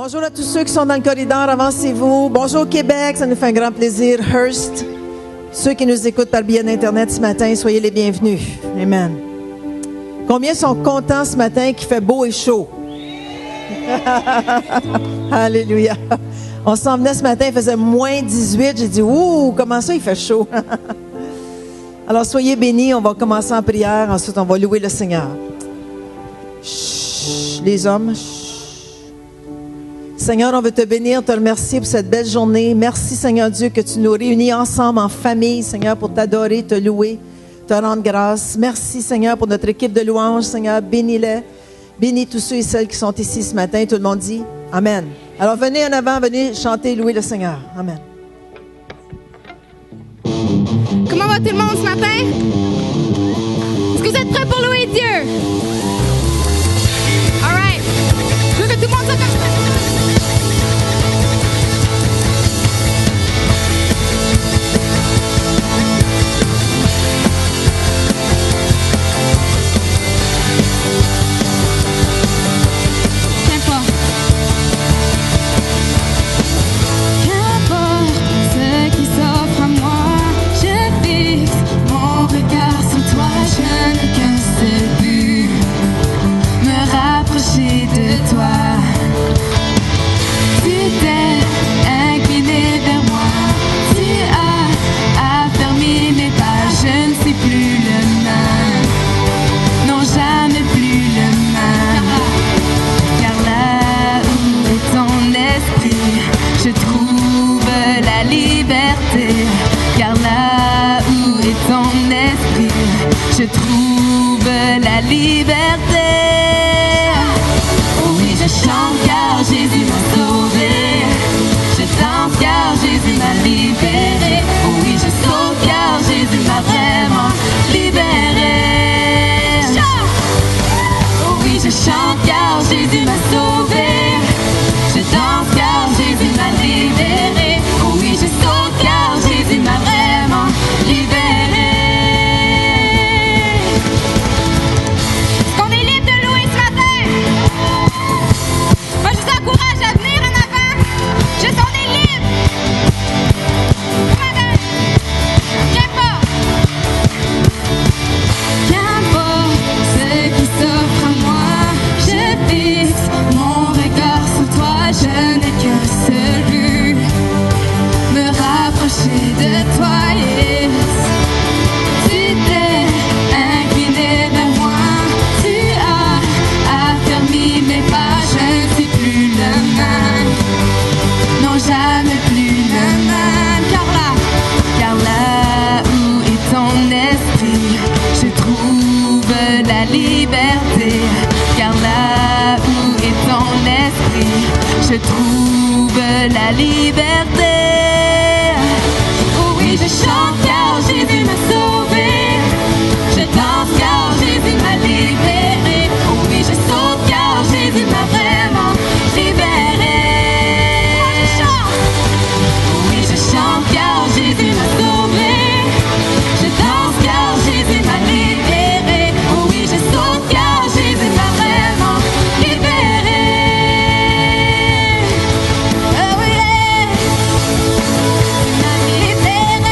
Bonjour à tous ceux qui sont dans le corridor, avancez-vous. Bonjour Québec, ça nous fait un grand plaisir. Hearst, ceux qui nous écoutent par le biais d'Internet ce matin, soyez les bienvenus. Amen. Combien sont contents ce matin qu'il fait beau et chaud? Alléluia. On s'en venait ce matin, il faisait moins 18. J'ai dit, ouh, comment ça il fait chaud? Alors soyez bénis, on va commencer en prière, ensuite on va louer le Seigneur. Chut, les hommes, chut. Seigneur, on veut te bénir, te remercier pour cette belle journée. Merci, Seigneur Dieu, que tu nous réunis ensemble en famille, Seigneur, pour t'adorer, te louer, te rendre grâce. Merci, Seigneur, pour notre équipe de louanges. Seigneur, bénis-les. Bénis tous ceux et celles qui sont ici ce matin. Tout le monde dit Amen. Alors, venez en avant, venez chanter et louer le Seigneur. Amen. Comment va tout le monde ce matin? Est-ce que vous êtes prêts pour louer Dieu? All right. Je veux que tout le monde soit comme ça. Je trouve la liberté. Oh oui, je chante car Jésus m'a sauvé. Je danse car Jésus m'a libéré. Oh oui, je saute car Jésus m'a vraiment libéré. Oh oui, je chante car Jésus m'a sauvé. Je danse car Jésus m'a libéré. Oh oui, je saute car Jésus m'a vraiment libéré. De toi, yes. Tu t'es incliné vers moi. Tu as affermi mes pas. Je ne suis plus le même. Non, jamais plus le même. Car là où est ton esprit, je trouve la liberté. Car là où est ton esprit, je trouve la liberté. Je chante car Jésus m'a sauvé. Je danse car Jésus m'a libéré. Oh oui, je saute car Jésus m'a vraiment libéré. Oh oui, je chante car Jésus m'a sauvé. Je danse car Jésus m'a libéré. Oh oui, je saute car Jésus m'a vraiment libéré. Oh oui, il m'a libéré.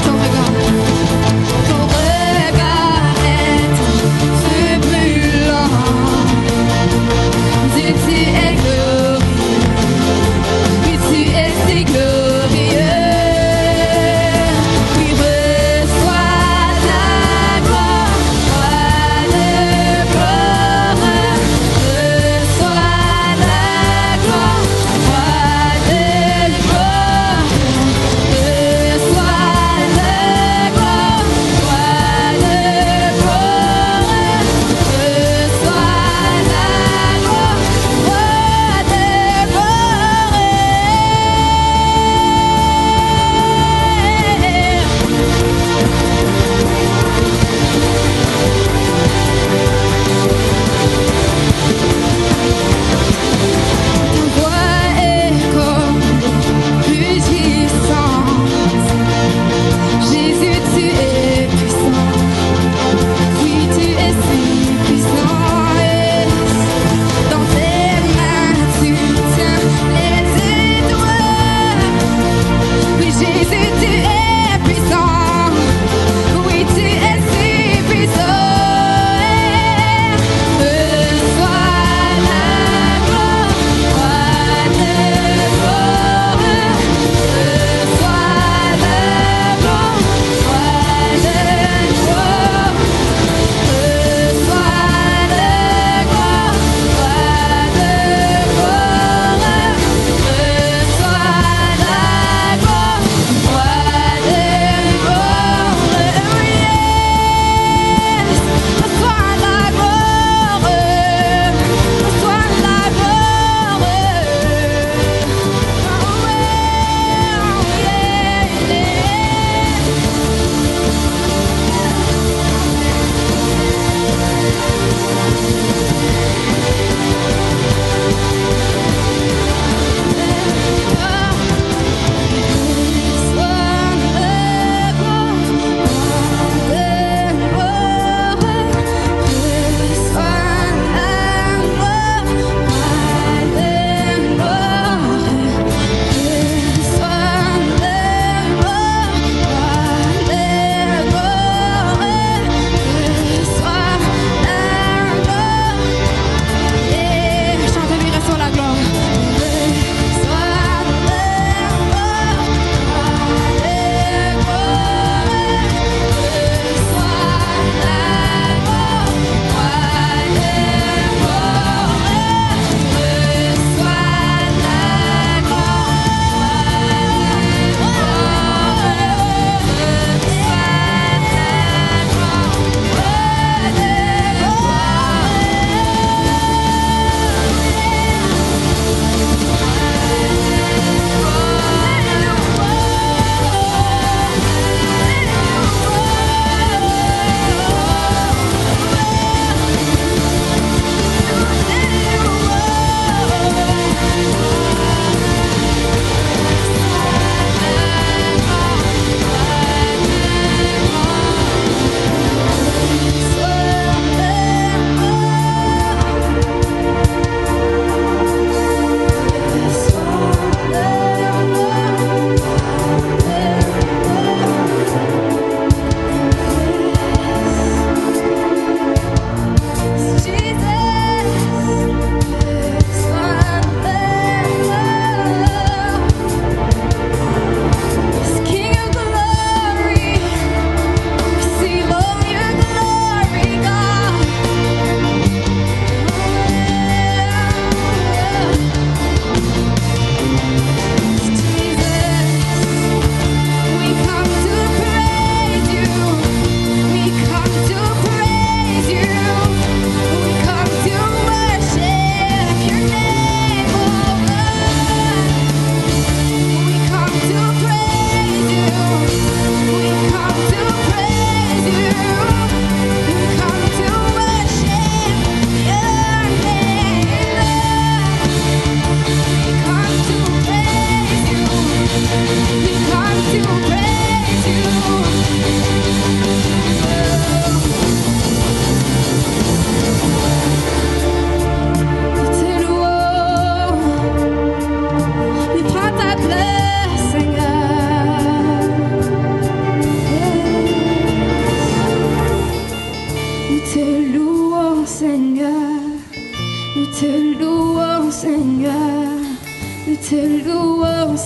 Ton regard, ton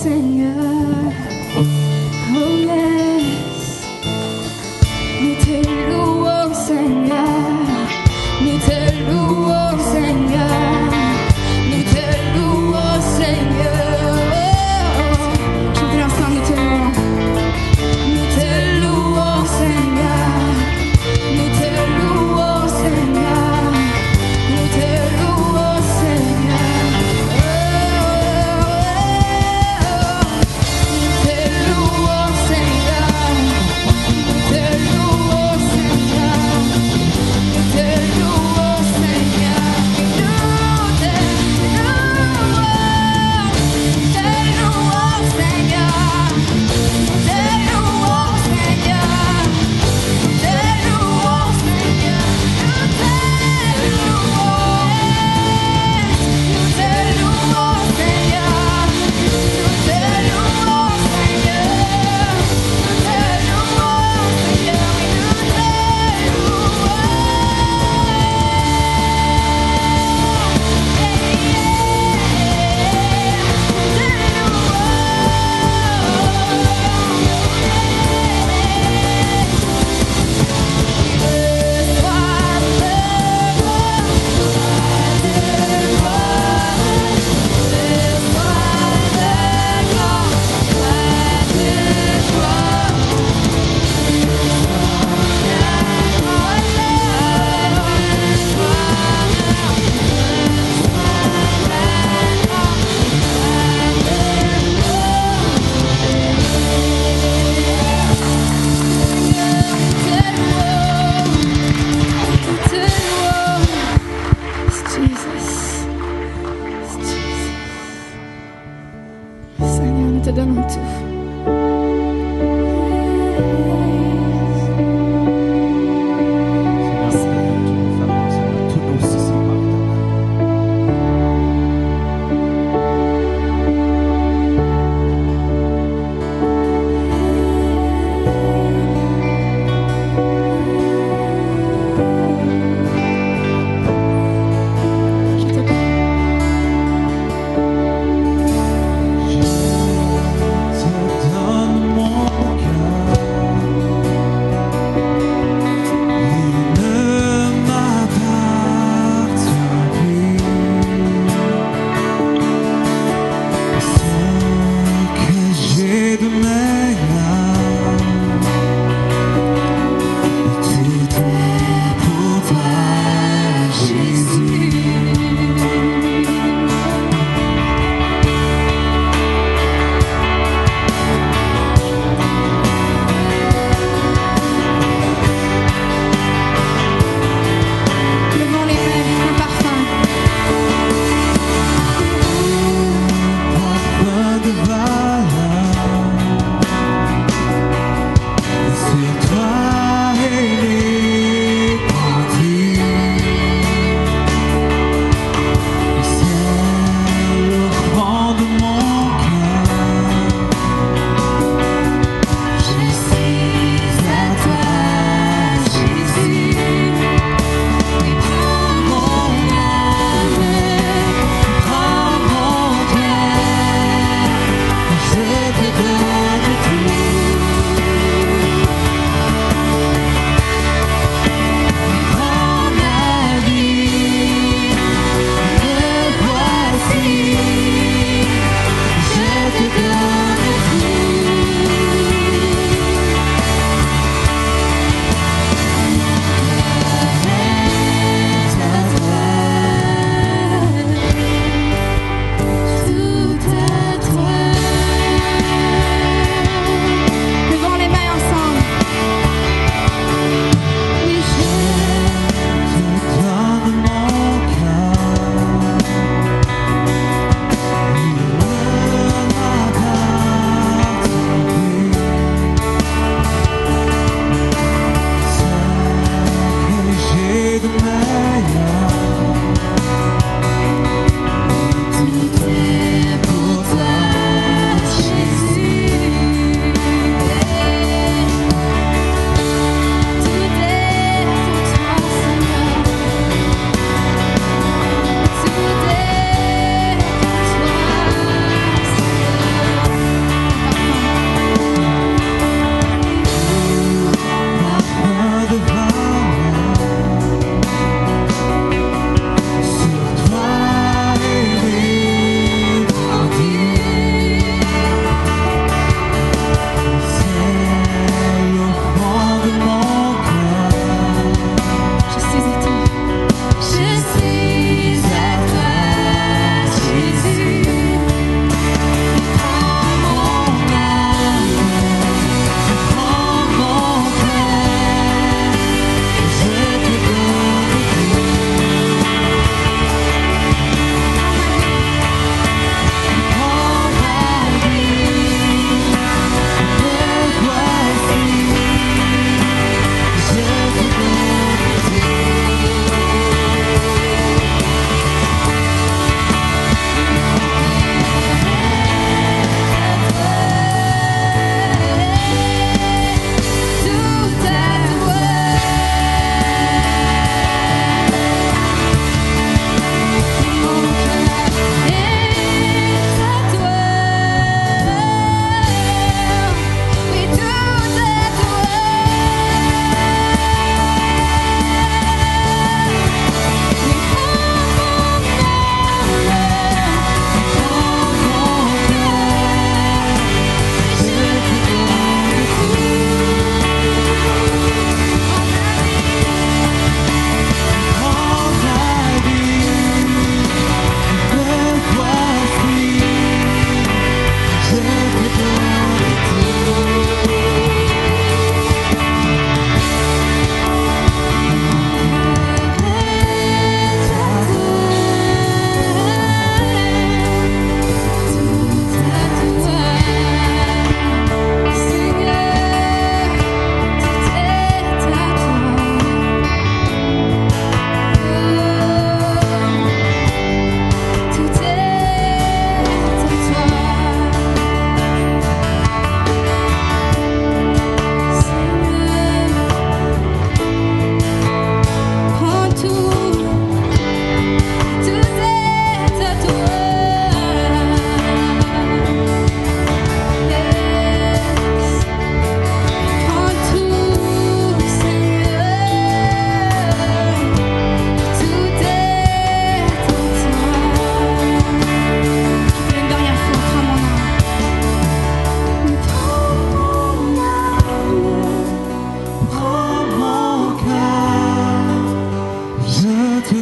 Seigneur. Oh yes. Nous te louons, Seigneur. Nous te louons, Seigneur. Nous te louons, Seigneur. Chantez ensemble, nous te louons. Nous te louons, Seigneur. Nous te louons, Seigneur. Nous te louons, Seigneur. Nous te louons, Seigneur. Nous te louons, Seigneur.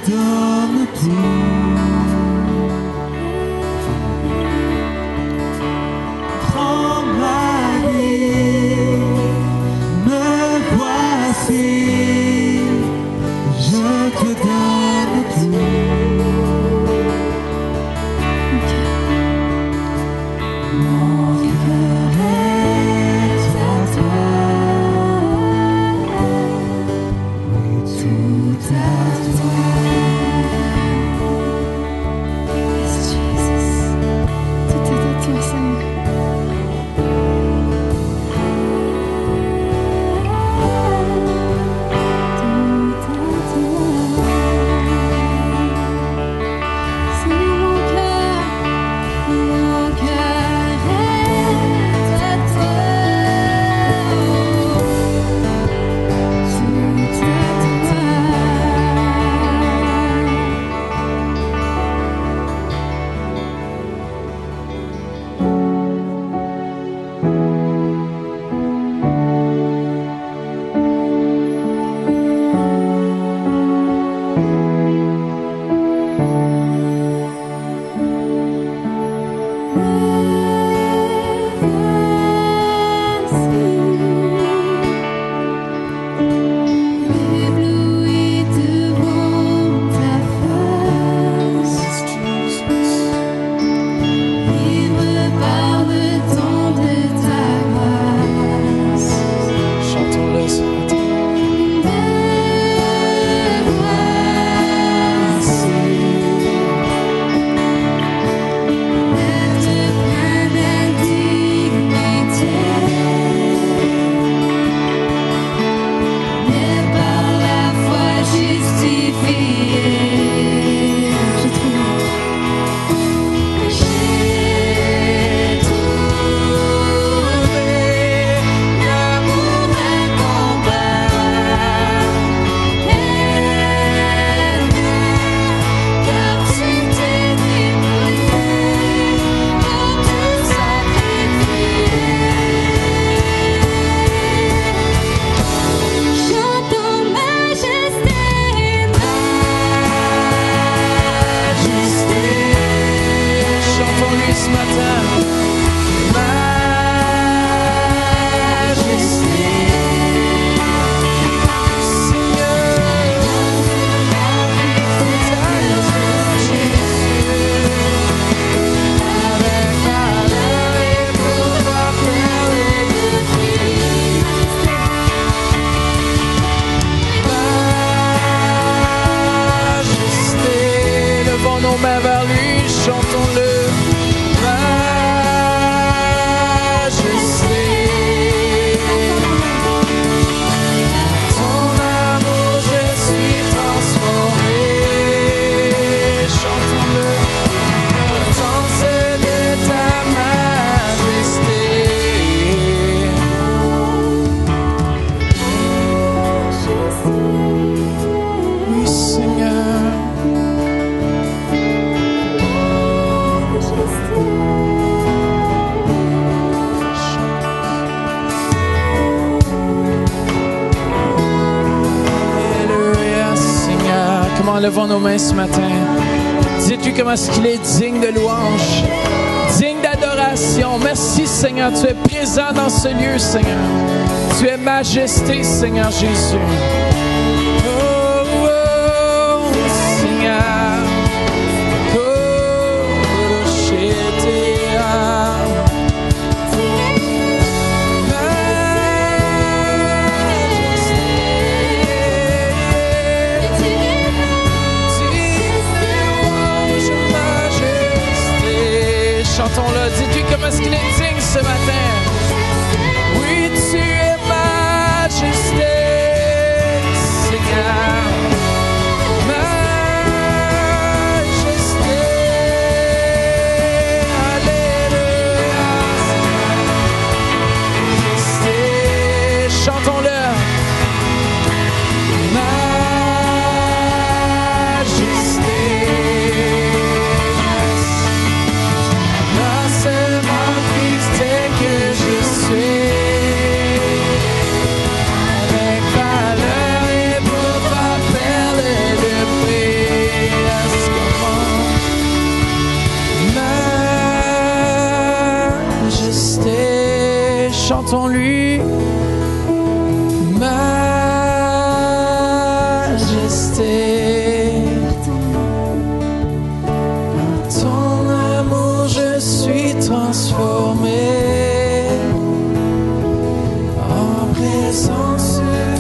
donne tout. Prends ma vie, me voici, je te donne tout. Mon cœur est à toi, oui, tout à toi. Yes, Jesus. Tout est à toi, Seigneur. Levons nos mains ce matin. Dis-tu comment est-ce qu'il est digne de louange, digne d'adoration. Merci Seigneur, tu es présent dans ce lieu Seigneur. Tu es majesté Seigneur Jésus. Oh, oh, Seigneur. Oh, Shetea. Chantons-le, dis-tu comment est-ce qu'il est digne ce matin. Oui, tu es majesté, Seigneur. Majesté, alléluia. Majesté, chantons-le. Majesté. majesté. Ton amour, je suis transformé en présence de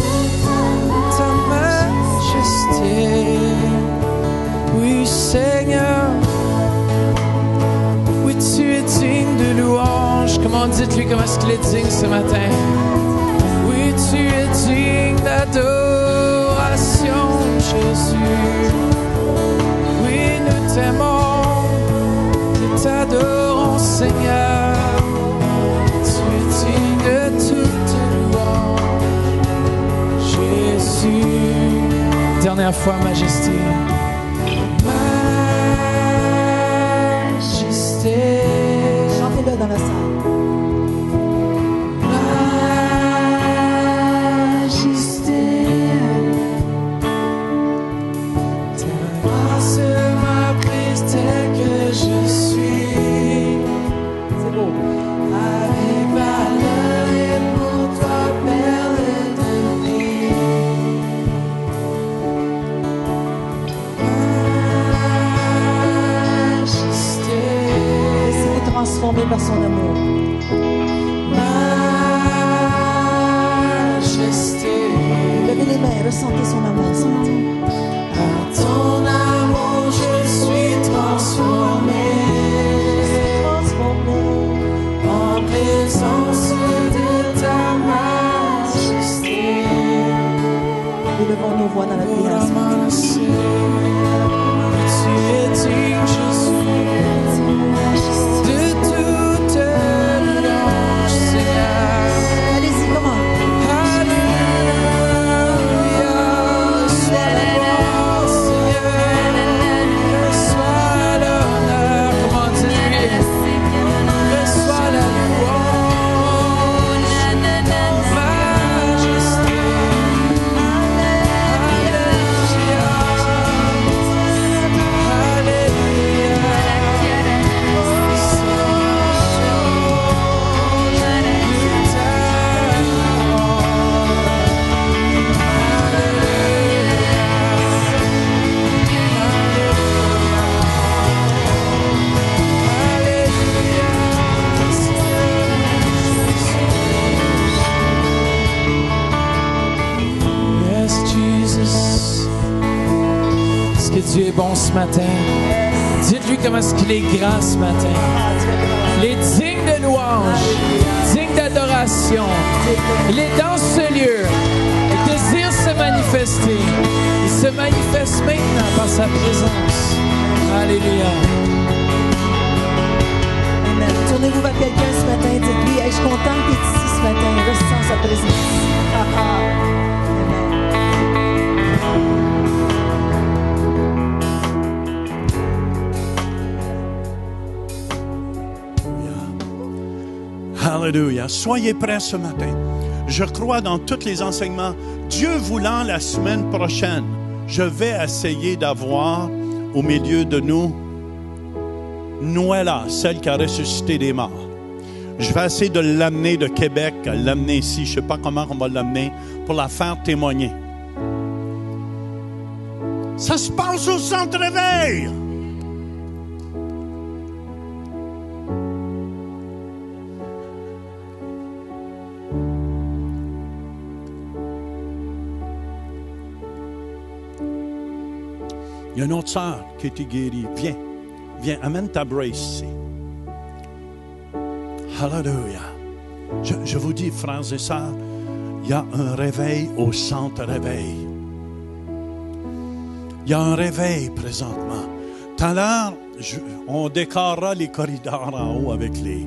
ta majesté. Oui, Seigneur, oui, tu es digne de louange. Comment dites-lui comment est-ce qu'il est digne ce matin? Oui, tu es digne d'adoration, Jésus. Oui, nous t'aimons, nous t'adorons, Seigneur. Tu es digne de toute louange, Jésus. Dernière fois, majesté. Majesté. Chantez-le dans la salle. Transformé par son amour. Majesté. Levez les mains, ressentez son amour ce matin. Par ton amour, je suis transformé. En présence de ta majesté. Élevons nos voix dans la prière. Tu es digne, Jésus. Allez-y, comment? Dieu est bon ce matin. Dites-lui comment est-ce qu'il est grand ce matin. Il est digne de louange, digne d'adoration. Il est dans ce lieu. Il désire se manifester. Il se manifeste maintenant par sa présence. Alléluia. Amen. Tournez-vous vers quelqu'un ce matin. Dites-lui, hey, je suis content que tu es ici ce matin. Ressens sa présence. Amen. Alléluia. Soyez prêts ce matin. Je crois dans tous les enseignements. Dieu voulant, la semaine prochaine, je vais essayer d'avoir au milieu de nous Noëlla, celle qui a ressuscité des morts. Je vais essayer de l'amener de Québec, l'amener ici. Je ne sais pas comment on va l'amener pour la faire témoigner. Ça se passe au centre réveil. Il y a une autre sœur qui a été guérie. Viens, viens, amène ta brace ici. Alléluia. Je vous dis, frères et sœurs, il y a un réveil au centre réveil. Il y a un réveil présentement. Tout à l'heure, on décorera les corridors en haut avec les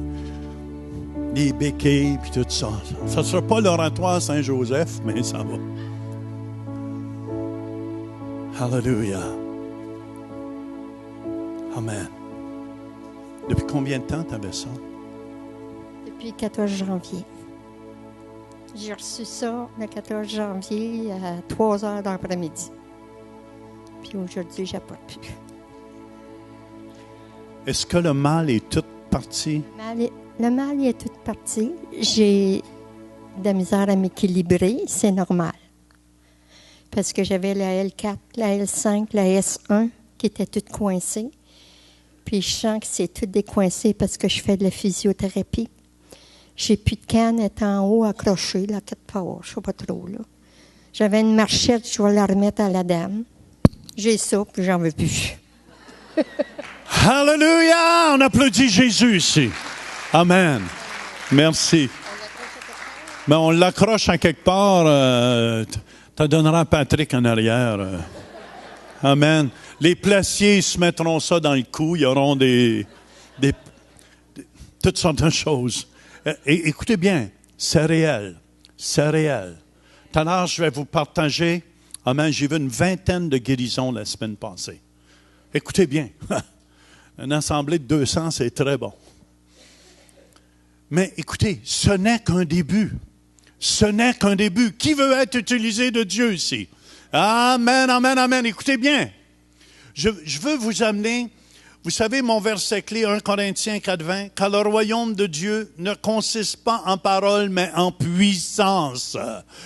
béquilles et tout ça. Ça ne sera pas l'oratoire Saint-Joseph, mais ça va. Alléluia. Amen. Depuis combien de temps tu avais ça? Depuis le 14 janvier. J'ai reçu ça le 14 janvier à 3 heures d'après-midi. Puis aujourd'hui, je n'ai pas pu. Est-ce que le mal est tout parti? Le mal est tout parti. J'ai de la misère à m'équilibrer, c'est normal. parce que j'avais la L4, la L5, la S1 qui étaient toutes coincées. Puis je sens que c'est tout décoincé parce que je fais de la physiothérapie. J'ai plus de canne, elle est en haut accrochée, là, quelque part, je ne sais pas trop, là. J'avais une marchette, je vais la remettre à la dame. J'ai ça, puis j'en veux plus. Alléluia! On applaudit Jésus ici. Amen. Merci. Mais on l'accroche à quelque part. Tu donneras à Patrick en arrière. Amen. Les placiers se mettront ça dans le cou. Il y auront toutes sortes de choses. Et écoutez bien, c'est réel. C'est réel. Tout à l'heure, je vais vous partager. Amen. J'ai vu une vingtaine de guérisons la semaine passée. Écoutez bien. Une assemblée de 200, c'est très bon. Mais écoutez, ce n'est qu'un début. Ce n'est qu'un début. Qui veut être utilisé de Dieu ici? Amen, amen, amen. Écoutez bien. Je veux vous amener, vous savez mon verset clé, 1 Corinthiens 4:20, car le royaume de Dieu ne consiste pas en paroles, mais en puissance.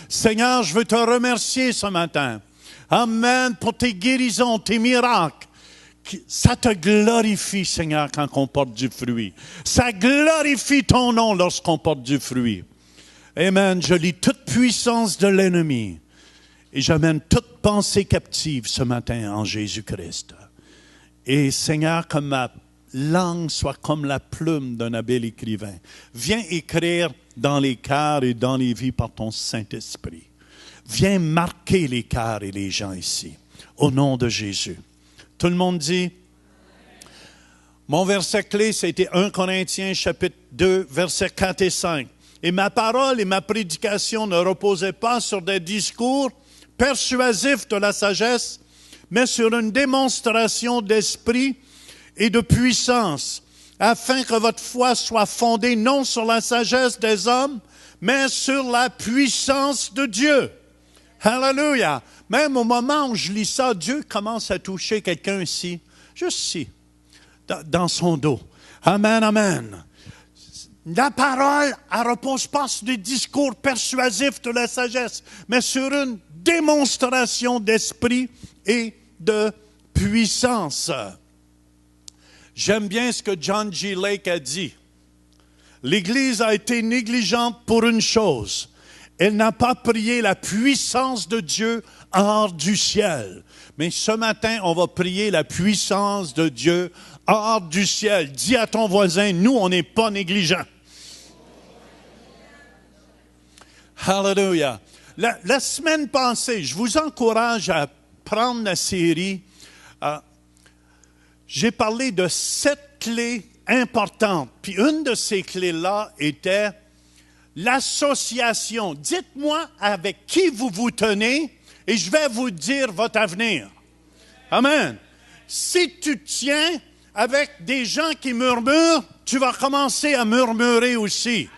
Seigneur, je veux te remercier ce matin. Amen, pour tes guérisons, tes miracles. Ça te glorifie, Seigneur, quand on porte du fruit. Ça glorifie ton nom lorsqu'on porte du fruit. Amen. Je lis toute puissance de l'ennemi et j'amène toute pensée captive ce matin en Jésus-Christ. Et Seigneur, que ma langue soit comme la plume d'un habile écrivain. Viens écrire dans les cœurs et dans les vies par ton Saint-Esprit. Viens marquer les cœurs et les gens ici, au nom de Jésus. Tout le monde dit, mon verset clé, c'était 1 Corinthiens chapitre 2, versets 4 et 5. Et ma parole et ma prédication ne reposaient pas sur des discours persuasifs de la sagesse, mais sur une démonstration d'esprit et de puissance, afin que votre foi soit fondée non sur la sagesse des hommes, mais sur la puissance de Dieu. Alléluia! Même au moment où je lis ça, Dieu commence à toucher quelqu'un ici, juste ici, dans son dos. Amen, amen. La parole, elle ne repose pas sur des discours persuasifs de la sagesse, mais sur une démonstration d'esprit et de puissance. J'aime bien ce que John G. Lake a dit. L'Église a été négligente pour une chose. Elle n'a pas prié la puissance de Dieu hors du ciel. Mais ce matin, on va prier la puissance de Dieu hors du ciel. Dis à ton voisin, nous, on n'est pas négligents. Hallelujah. La semaine passée, je vous encourage à prendre la série. J'ai parlé de 7 clés importantes. Puis une de ces clés-là était l'association. Dites-moi avec qui vous vous tenez et je vais vous dire votre avenir. Amen. Si tu tiens avec des gens qui murmurent, tu vas commencer à murmurer aussi.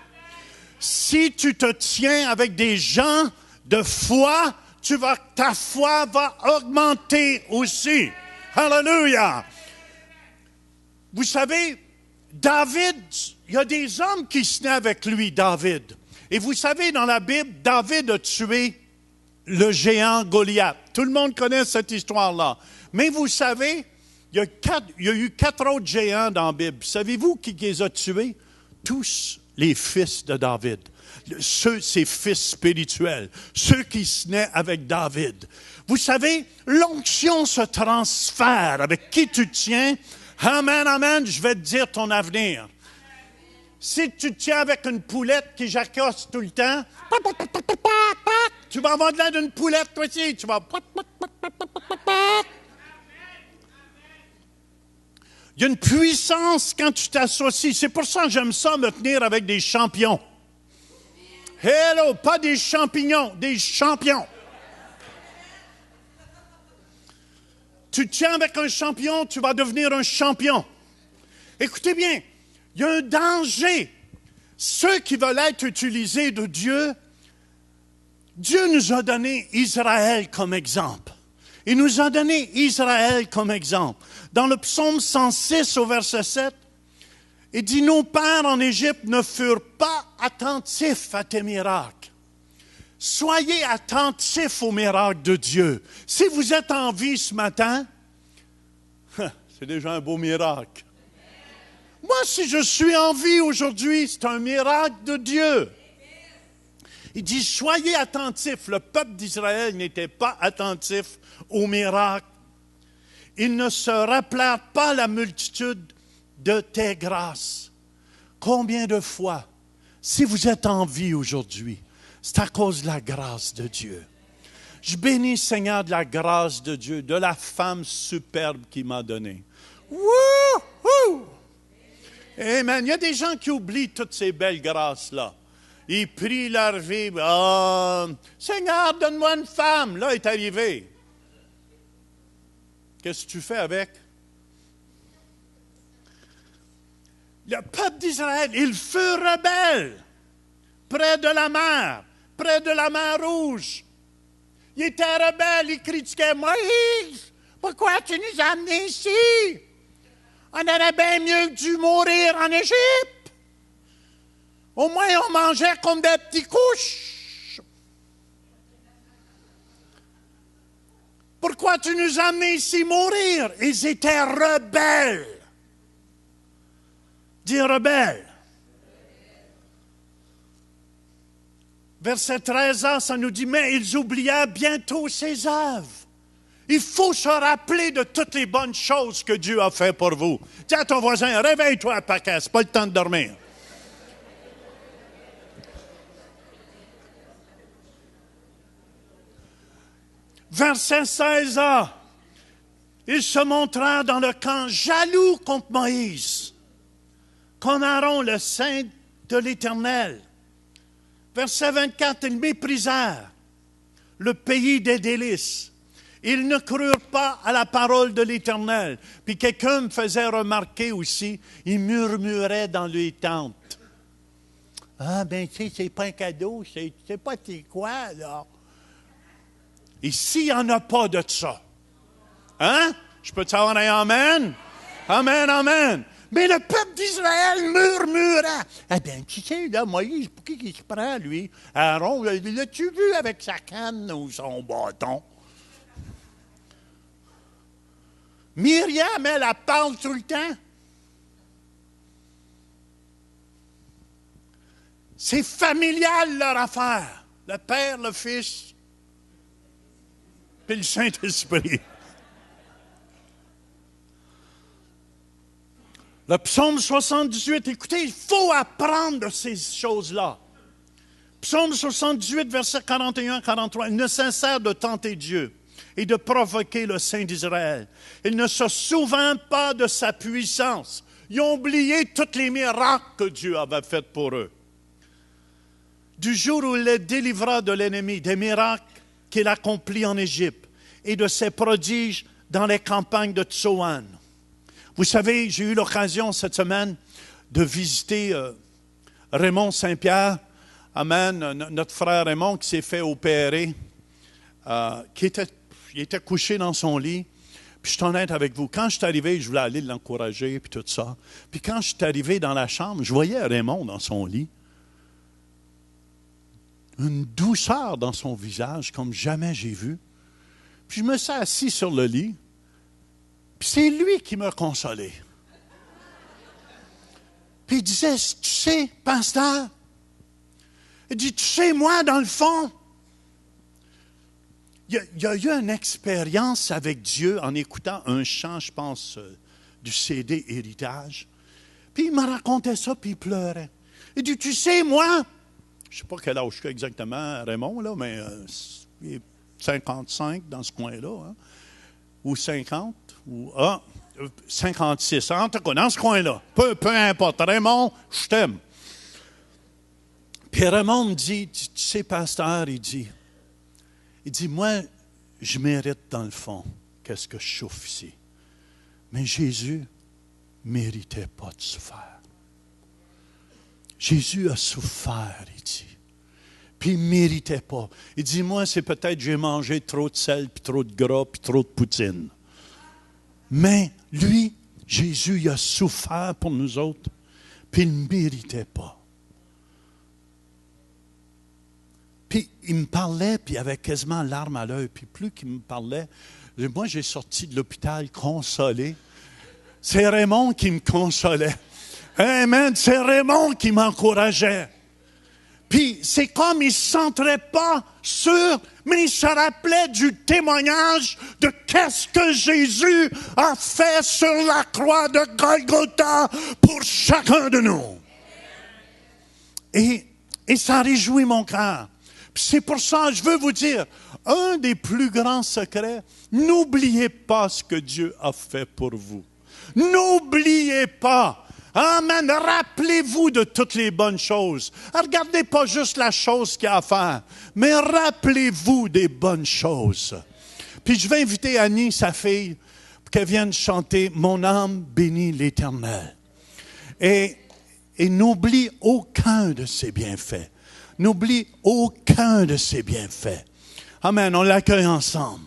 Si tu te tiens avec des gens de foi, ta foi va augmenter aussi. Alléluia. Vous savez, David, il y a des hommes qui se tenaient avec lui, David. Et vous savez, dans la Bible, David a tué le géant Goliath. Tout le monde connaît cette histoire-là. Mais vous savez, il y a eu 4 autres géants dans la Bible. Savez-vous qui les a tués? Tous les fils de David. Ses fils spirituels. Ceux qui se tenaient avec David. Vous savez, l'onction se transfère. Avec qui tu tiens? Amen, amen, je vais te dire ton avenir. Si tu te tiens avec une poulette qui jacasse tout le temps, tu vas avoir de l'air d'une poulette, toi aussi. Tu vas... Il y a une puissance quand tu t'associes. C'est pour ça que j'aime ça me tenir avec des champions. Hello, pas des champignons, des champions. Tu tiens avec un champion, tu vas devenir un champion. Écoutez bien, il y a un danger. Ceux qui veulent être utilisés de Dieu, Dieu nous a donné Israël comme exemple. Il nous a donné Israël comme exemple. Dans le psaume 106 au verset 7, il dit, nos pères en Égypte ne furent pas attentifs à tes miracles. Soyez attentifs aux miracles de Dieu. Si vous êtes en vie ce matin, c'est déjà un beau miracle. Moi, si je suis en vie aujourd'hui, c'est un miracle de Dieu. Il dit, soyez attentifs. Le peuple d'Israël n'était pas attentif aux miracles. Ils ne se rappelèrent pas la multitude de tes grâces. Combien de fois, si vous êtes en vie aujourd'hui, c'est à cause de la grâce de Dieu. Je bénis, Seigneur, de la grâce de Dieu, de la femme superbe qu'il m'a donnée. Wouhou! Amen. Il y a des gens qui oublient toutes ces belles grâces-là. Ils prient leur vie. Oh, Seigneur, donne-moi une femme. Là, est arrivé. Qu'est-ce que tu fais avec? Le peuple d'Israël, il fut rebelle près de la mer Rouge. Il était rebelle, il critiquait Moïse. Pourquoi tu nous as amenés ici? On aurait bien mieux dû mourir en Égypte. Au moins, on mangeait comme des petits couches. Pourquoi tu nous as amenés ici mourir? Ils étaient rebelles. Dis rebelles. Verset 13a, ça nous dit, mais ils oublièrent bientôt ses œuvres. Il faut se rappeler de toutes les bonnes choses que Dieu a fait pour vous. Dis à ton voisin, réveille-toi, Paquet, c'est pas le temps de dormir. Verset 16a, ils se montrèrent dans le camp jaloux contre Moïse, contre Aaron, le saint de l'Éternel. Verset 24, ils méprisèrent le pays des délices. Ils ne crurent pas à la parole de l'Éternel. Puis quelqu'un me faisait remarquer aussi, ils murmuraient dans les tentes. Ah, ben, tu sais, c'est pas un cadeau, c'est pas c'est quoi, là. Ici, il n'y en a pas de ça. Hein? Je peux te avoir un amen? Amen, amen. Mais le peuple d'Israël murmurait. Eh bien, tu sais, là, Moïse, pour qui il se prend, lui? Aaron, l'as-tu vu avec sa canne ou son bâton? Myriam, elle parle tout le temps. C'est familial, leur affaire. Le Père, le Fils, puis le Saint-Esprit. Le psaume 78, écoutez, il faut apprendre de ces choses-là. Psaume 78, versets 41-43, il ne cessèrent de tenter Dieu et de provoquer le Saint d'Israël. Il ne se souvint pas de sa puissance. Ils ont oublié tous les miracles que Dieu avait faits pour eux. Du jour où il les délivra de l'ennemi, des miracles qu'il accomplit en Égypte et de ses prodiges dans les campagnes de Tsoan. Vous savez, j'ai eu l'occasion cette semaine de visiter Raymond Saint-Pierre. Amen, notre frère Raymond qui s'est fait opérer, il était couché dans son lit. Puis je suis honnête avec vous, quand je suis arrivé, je voulais aller l'encourager, puis tout ça. Puis quand je suis arrivé dans la chambre, je voyais Raymond dans son lit. Une douceur dans son visage comme jamais j'ai vu. Puis je me suis assis sur le lit. Puis c'est lui qui m'a consolé. Puis il disait, tu sais, pasteur, il dit, tu sais, moi, dans le fond, il y a eu une expérience avec Dieu en écoutant un chant, je pense, du CD Héritage. Puis il me racontait ça, puis il pleurait. Il dit, tu sais, moi, je ne sais pas quel âge je suis exactement, Raymond, là, mais il est 55 dans ce coin-là, hein, ou 50. Ou 56, en tout cas, dans ce coin-là. Peu importe. Raymond, je t'aime. Puis Raymond me dit, tu sais, pasteur, il dit, moi, je mérite dans le fond qu'est-ce que je souffre ici. Mais Jésus ne méritait pas de souffrir. Jésus a souffert, il dit. Puis il ne méritait pas. Il dit, moi, c'est peut-être j'ai mangé trop de sel, puis trop de gras, puis trop de poutine. Mais lui, Jésus, il a souffert pour nous autres, puis il ne méritait pas. Puis il me parlait, puis il avait quasiment larmes à l'œil. Puis plus qu'il me parlait, moi j'ai sorti de l'hôpital consolé. C'est Raymond qui me consolait. Amen, c'est Raymond qui m'encourageait. Puis c'est comme il ne se centrait pas sur, mais il se rappelait du témoignage de qu'est-ce que Jésus a fait sur la croix de Golgotha pour chacun de nous. Et ça réjouit mon cœur. Puis c'est pour ça, je veux vous dire, un des plus grands secrets, n'oubliez pas ce que Dieu a fait pour vous. N'oubliez pas. Amen. Rappelez-vous de toutes les bonnes choses. Regardez pas juste la chose qu'il y a à faire, mais rappelez-vous des bonnes choses. Puis je vais inviter Annie, sa fille, pour qu'elle vienne chanter « Mon âme bénit l'Éternel ». Et n'oublie aucun de ses bienfaits. N'oublie aucun de ses bienfaits. Amen. On l'accueille ensemble.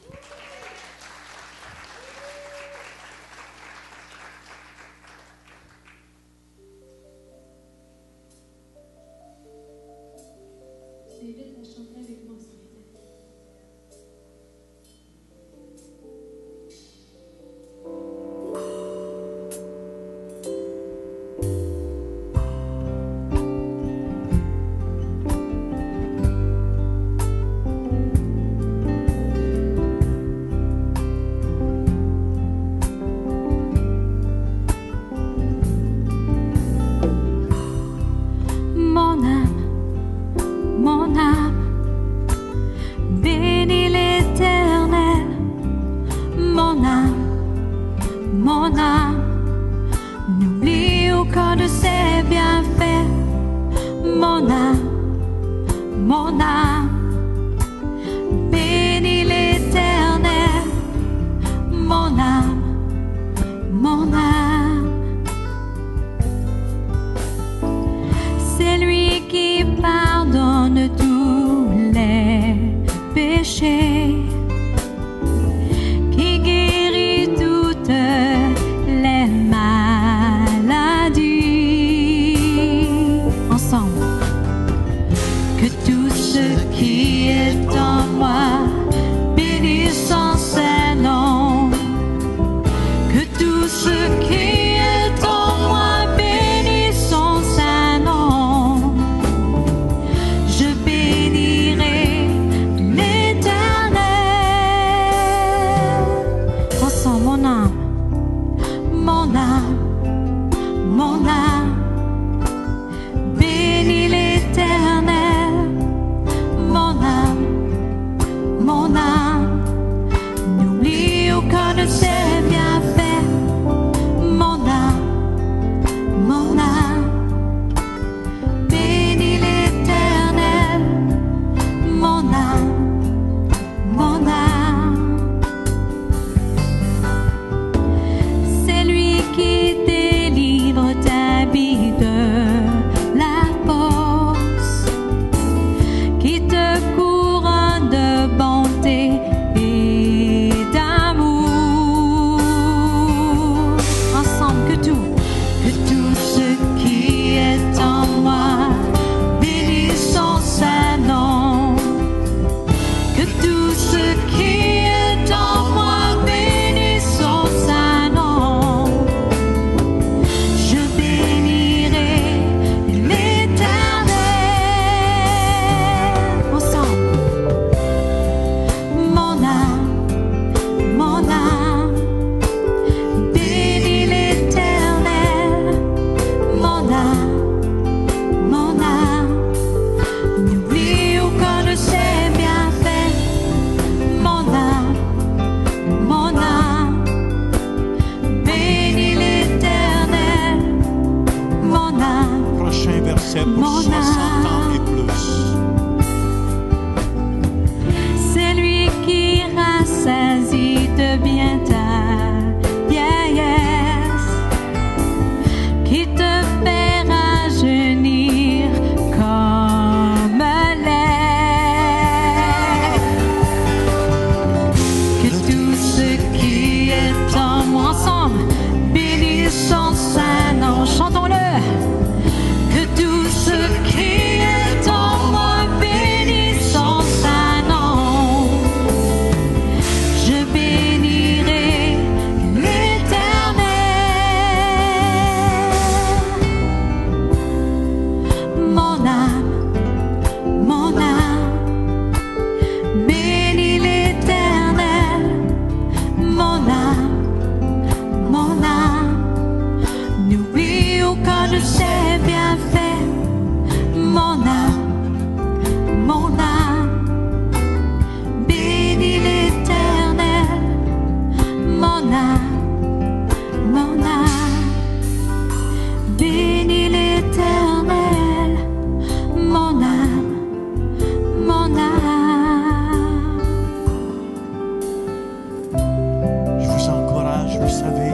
vous savez,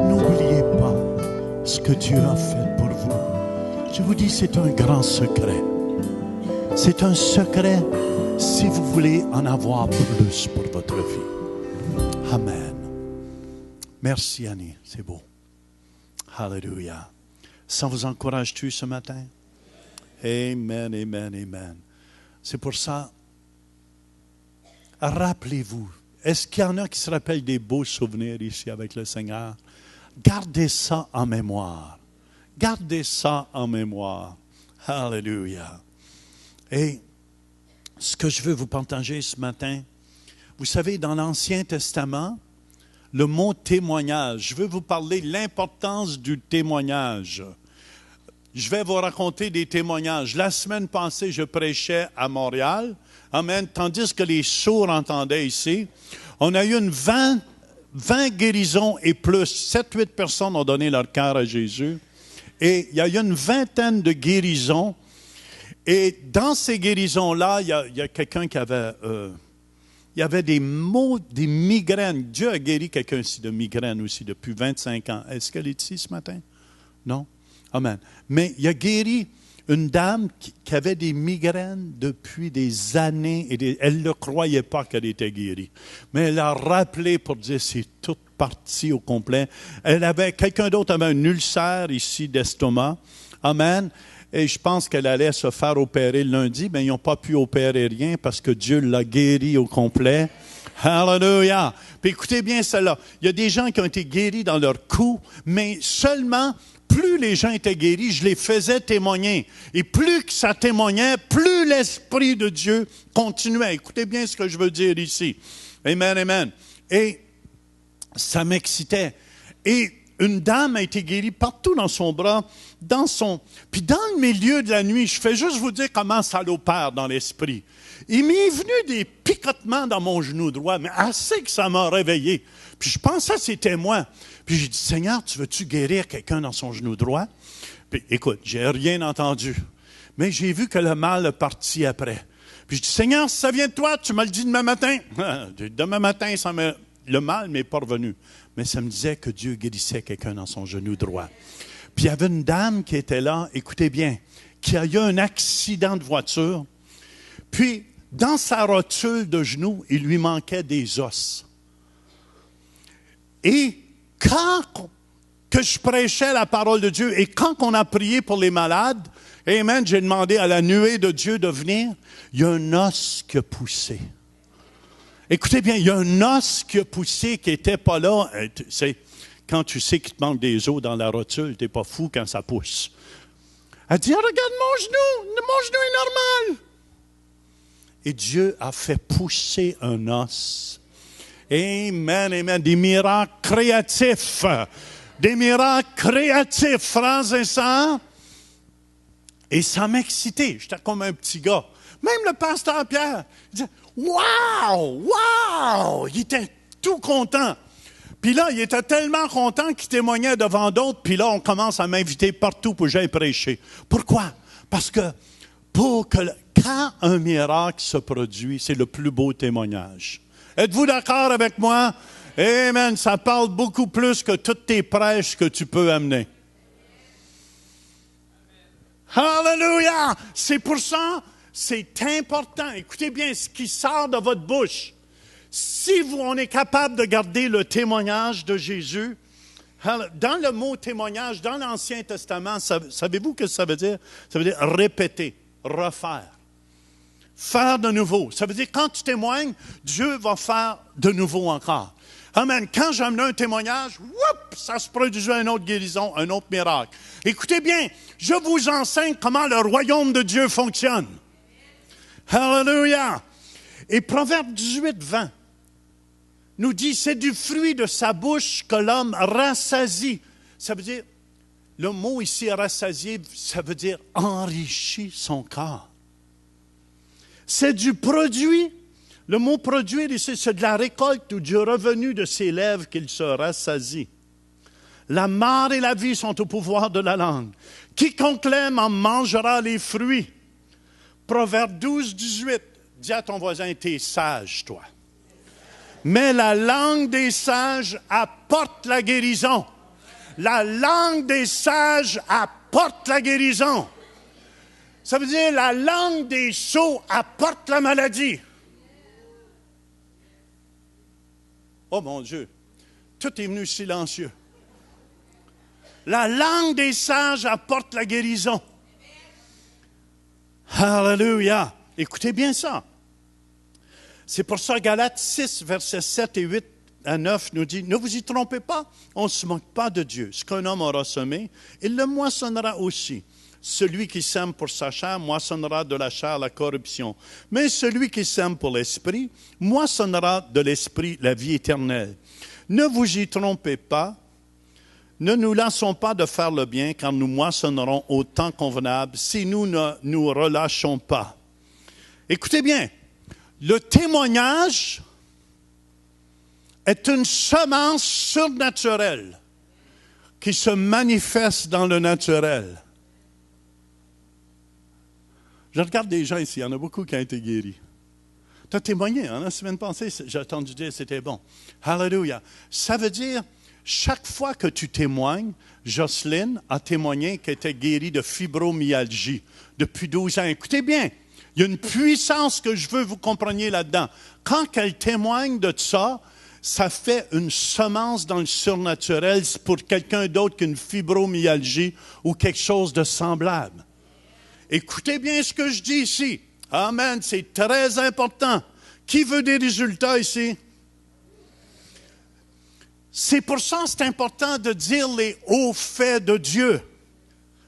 n'oubliez pas ce que Dieu a fait pour vous. Je vous dis, c'est un grand secret. C'est un secret si vous voulez en avoir plus pour votre vie. Amen. Merci Annie, c'est beau. Alléluia. Ça vous encourage-tu ce matin? Amen, amen, amen. C'est pour ça, rappelez-vous, est-ce qu'il y en a qui se rappellent des beaux souvenirs ici avec le Seigneur? Gardez ça en mémoire. Gardez ça en mémoire. Alléluia. Et ce que je veux vous partager ce matin, vous savez, dans l'Ancien Testament, le mot témoignage, je veux vous parler de l'importance du témoignage. Je vais vous raconter des témoignages. La semaine passée, je prêchais à Montréal. Amen. Tandis que les sourds entendaient ici. On a eu 20 guérisons et plus. 7-8 personnes ont donné leur cœur à Jésus. Et il y a eu une vingtaine de guérisons. Et dans ces guérisons-là, il y a quelqu'un qui avait... il y avait des maux, des migraines. Dieu a guéri quelqu'un ici de migraine aussi depuis 25 ans. Est-ce qu'elle est ici ce matin? Non? Amen. Mais il a guéri une dame qui avait des migraines depuis des années. Et elle ne croyait pas qu'elle était guérie. Mais elle a rappelé pour dire c'est toute partie au complet. Quelqu'un d'autre avait un ulcère ici d'estomac. Amen. Et je pense qu'elle allait se faire opérer lundi, mais ils n'ont pas pu opérer rien parce que Dieu l'a guéri au complet. Hallelujah! Puis écoutez bien cela. Il y a des gens qui ont été guéris dans leur cou, mais seulement, plus les gens étaient guéris, je les faisais témoigner. Et plus que ça témoignait, plus l'Esprit de Dieu continuait. Écoutez bien ce que je veux dire ici. Amen, amen. Et ça m'excitait. Et une dame a été guérie partout dans son bras, puis dans le milieu de la nuit, je fais juste vous dire comment ça l'opère dans l'esprit. Il m'est venu des picotements dans mon genou droit, mais assez que ça m'a réveillé. Puis je pensais que c'était moi. Puis j'ai dit, Seigneur, tu veux-tu guérir quelqu'un dans son genou droit? Puis écoute, j'ai rien entendu. Mais j'ai vu que le mal est parti après. Puis je dis, Seigneur, si ça vient de toi, tu me le dis demain matin. Demain matin, le mal m'est pas revenu. Mais ça me disait que Dieu guérissait quelqu'un dans son genou droit. Puis il y avait une dame qui était là, écoutez bien, qui a eu un accident de voiture. Puis, dans sa rotule de genou, il lui manquait des os. Et quand que je prêchais la parole de Dieu et quand on a prié pour les malades, amen, j'ai demandé à la nuée de Dieu de venir, il y a un os qui a poussé. Écoutez bien, il y a un os qui a poussé qui n'était pas là. C'est quand tu sais qu'il te manque des os dans la rotule, tu n'es pas fou quand ça pousse. Elle dit, regarde mon genou est normal. Et Dieu a fait pousser un os. Amen, amen, des miracles créatifs. Des miracles créatifs, frères et sœurs. Et ça m'excitait, j'étais comme un petit gars. Même le pasteur Pierre, il disait, wow, wow! Il était tout content. Puis là, il était tellement content qu'il témoignait devant d'autres. Puis là, on commence à m'inviter partout pour que j'aille prêcher. Pourquoi? Parce que quand un miracle se produit, c'est le plus beau témoignage. Êtes-vous d'accord avec moi? Amen. Ça parle beaucoup plus que toutes tes prêches que tu peux amener. Hallelujah! C'est pour ça, c'est important. Écoutez bien ce qui sort de votre bouche. Si on est capable de garder le témoignage de Jésus, dans le mot témoignage, dans l'Ancien Testament, savez-vous ce que ça veut dire? Ça veut dire répéter, refaire, faire de nouveau. Ça veut dire quand tu témoignes, Dieu va faire de nouveau encore. Amen. Quand j'amenais un témoignage, ça se produisait une autre guérison, un autre miracle. Écoutez bien, je vous enseigne comment le royaume de Dieu fonctionne. Hallelujah. Et Proverbe 18, 20 nous dit, c'est du fruit de sa bouche que l'homme rassasie. Ça veut dire, le mot ici rassasié, ça veut dire enrichir son corps. C'est du produit. Le mot produire ici, c'est de la récolte ou du revenu de ses lèvres qu'il se rassasie. La mort et la vie sont au pouvoir de la langue. Quiconque l'aime en mangera les fruits. Proverbe 12, 18. Dis à ton voisin, t'es sage, toi. Mais la langue des sages apporte la guérison. La langue des sages apporte la guérison. Ça veut dire la langue des sots apporte la maladie. Oh mon Dieu, tout est venu silencieux. La langue des sages apporte la guérison. Alléluia. Écoutez bien ça. C'est pour ça Galates 6, versets 7 et 8 à 9 nous dit, « Ne vous y trompez pas, on ne se moque pas de Dieu. Ce qu'un homme aura semé, il le moissonnera aussi. Celui qui sème pour sa chair moissonnera de la chair la corruption. Mais celui qui sème pour l'esprit moissonnera de l'esprit la vie éternelle. Ne vous y trompez pas, ne nous lassons pas de faire le bien, car nous moissonnerons au temps convenable si nous ne nous relâchons pas. » Écoutez bien, le témoignage est une semence surnaturelle qui se manifeste dans le naturel. Je regarde des gens ici, il y en a beaucoup qui ont été guéris. Tu as témoigné, hein, la semaine passée, j'ai entendu dire que c'était bon. Alléluia. Ça veut dire, chaque fois que tu témoignes, Jocelyne a témoigné qu'elle était guérie de fibromyalgie depuis 12 ans. Écoutez bien, il y a une puissance que je veux que vous compreniez là-dedans. Quand elle témoigne de ça, ça fait une semence dans le surnaturel pour quelqu'un d'autre qu'une fibromyalgie ou quelque chose de semblable. Écoutez bien ce que je dis ici. Amen, c'est très important. Qui veut des résultats ici? C'est pour ça que c'est important de dire les hauts faits de Dieu.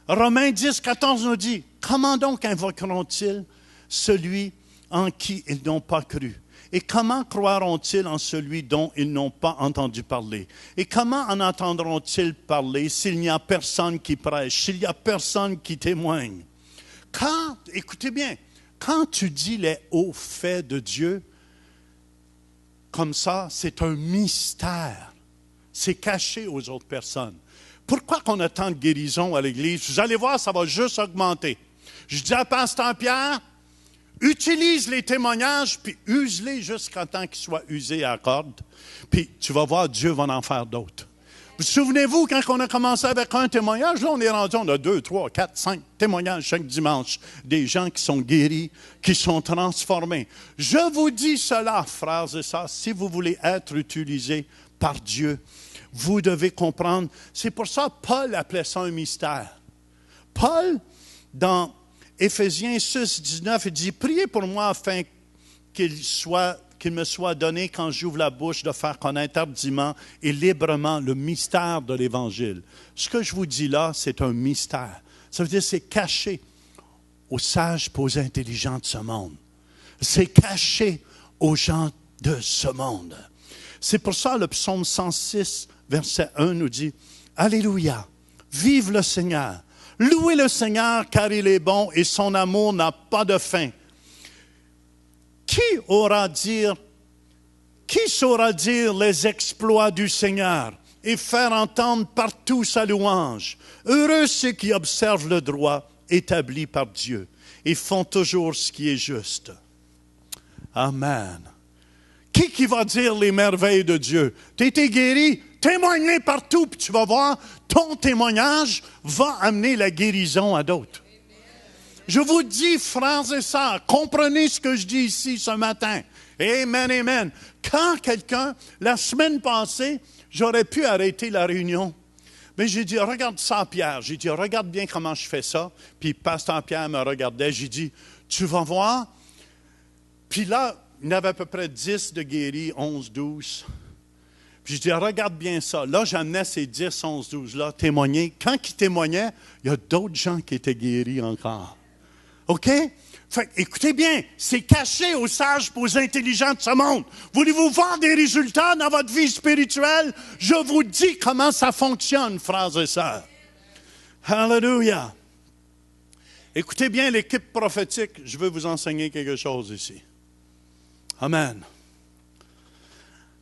Romains 10, 14 nous dit, « Comment donc invoqueront-ils celui en qui ils n'ont pas cru? Et comment croiront-ils en celui dont ils n'ont pas entendu parler? Et comment en entendront-ils parler s'il n'y a personne qui prêche, s'il n'y a personne qui témoigne? » Écoutez bien, quand tu dis les hauts faits de Dieu, comme ça, c'est un mystère. C'est caché aux autres personnes. Pourquoi qu'on a tant de guérisons à l'Église? Vous allez voir, ça va juste augmenter. Je dis à Pasteur Pierre, utilise les témoignages, puis use-les jusqu'à temps qu'ils soient usés à la corde. Puis tu vas voir, Dieu va en faire d'autres. Vous souvenez-vous, quand on a commencé avec un témoignage, là, on est rendu, on a 2, 3, 4, 5 témoignages chaque dimanche. Des gens qui sont guéris, qui sont transformés. Je vous dis cela, frères et sœurs, si vous voulez être utilisés par Dieu, vous devez comprendre. C'est pour ça que Paul appelait ça un mystère. Paul, dans Éphésiens 6, 19, il dit, « Priez pour moi afin qu'il me soit donné, quand j'ouvre la bouche, de faire connaître hardiment et librement le mystère de l'Évangile. » Ce que je vous dis là, c'est un mystère. Ça veut dire que c'est caché aux sages et aux intelligents de ce monde. C'est caché aux gens de ce monde. C'est pour ça que le psaume 106, verset 1 nous dit, « Alléluia, vive le Seigneur, louez le Seigneur car il est bon et son amour n'a pas de fin. » Qui saura dire les exploits du Seigneur et faire entendre partout sa louange? Heureux ceux qui observent le droit établi par Dieu et font toujours ce qui est juste. Amen. Qui va dire les merveilles de Dieu? Tu as été guéri, témoigne-les partout, puis tu vas voir, ton témoignage va amener la guérison à d'autres. Je vous dis, frères et sœurs, comprenez ce que je dis ici ce matin. Amen, amen. Quand quelqu'un, la semaine passée, j'aurais pu arrêter la réunion, mais j'ai dit, regarde ça à Pierre. J'ai dit, regarde bien comment je fais ça. Puis Pasteur Pierre me regardait. J'ai dit, tu vas voir. Puis là, il y en avait à peu près 10 de guéris, 11, 12. Puis je dis, regarde bien ça. Là, j'amenais ces 10, 11, 12-là témoigner. Quand ils témoignaient, il y a d'autres gens qui étaient guéris encore. OK? Fait, écoutez bien, c'est caché aux sages et aux intelligents de ce monde. Voulez-vous voir des résultats dans votre vie spirituelle? Je vous dis comment ça fonctionne, frères et sœurs. Alléluia. Écoutez bien l'équipe prophétique, je veux vous enseigner quelque chose ici. Amen.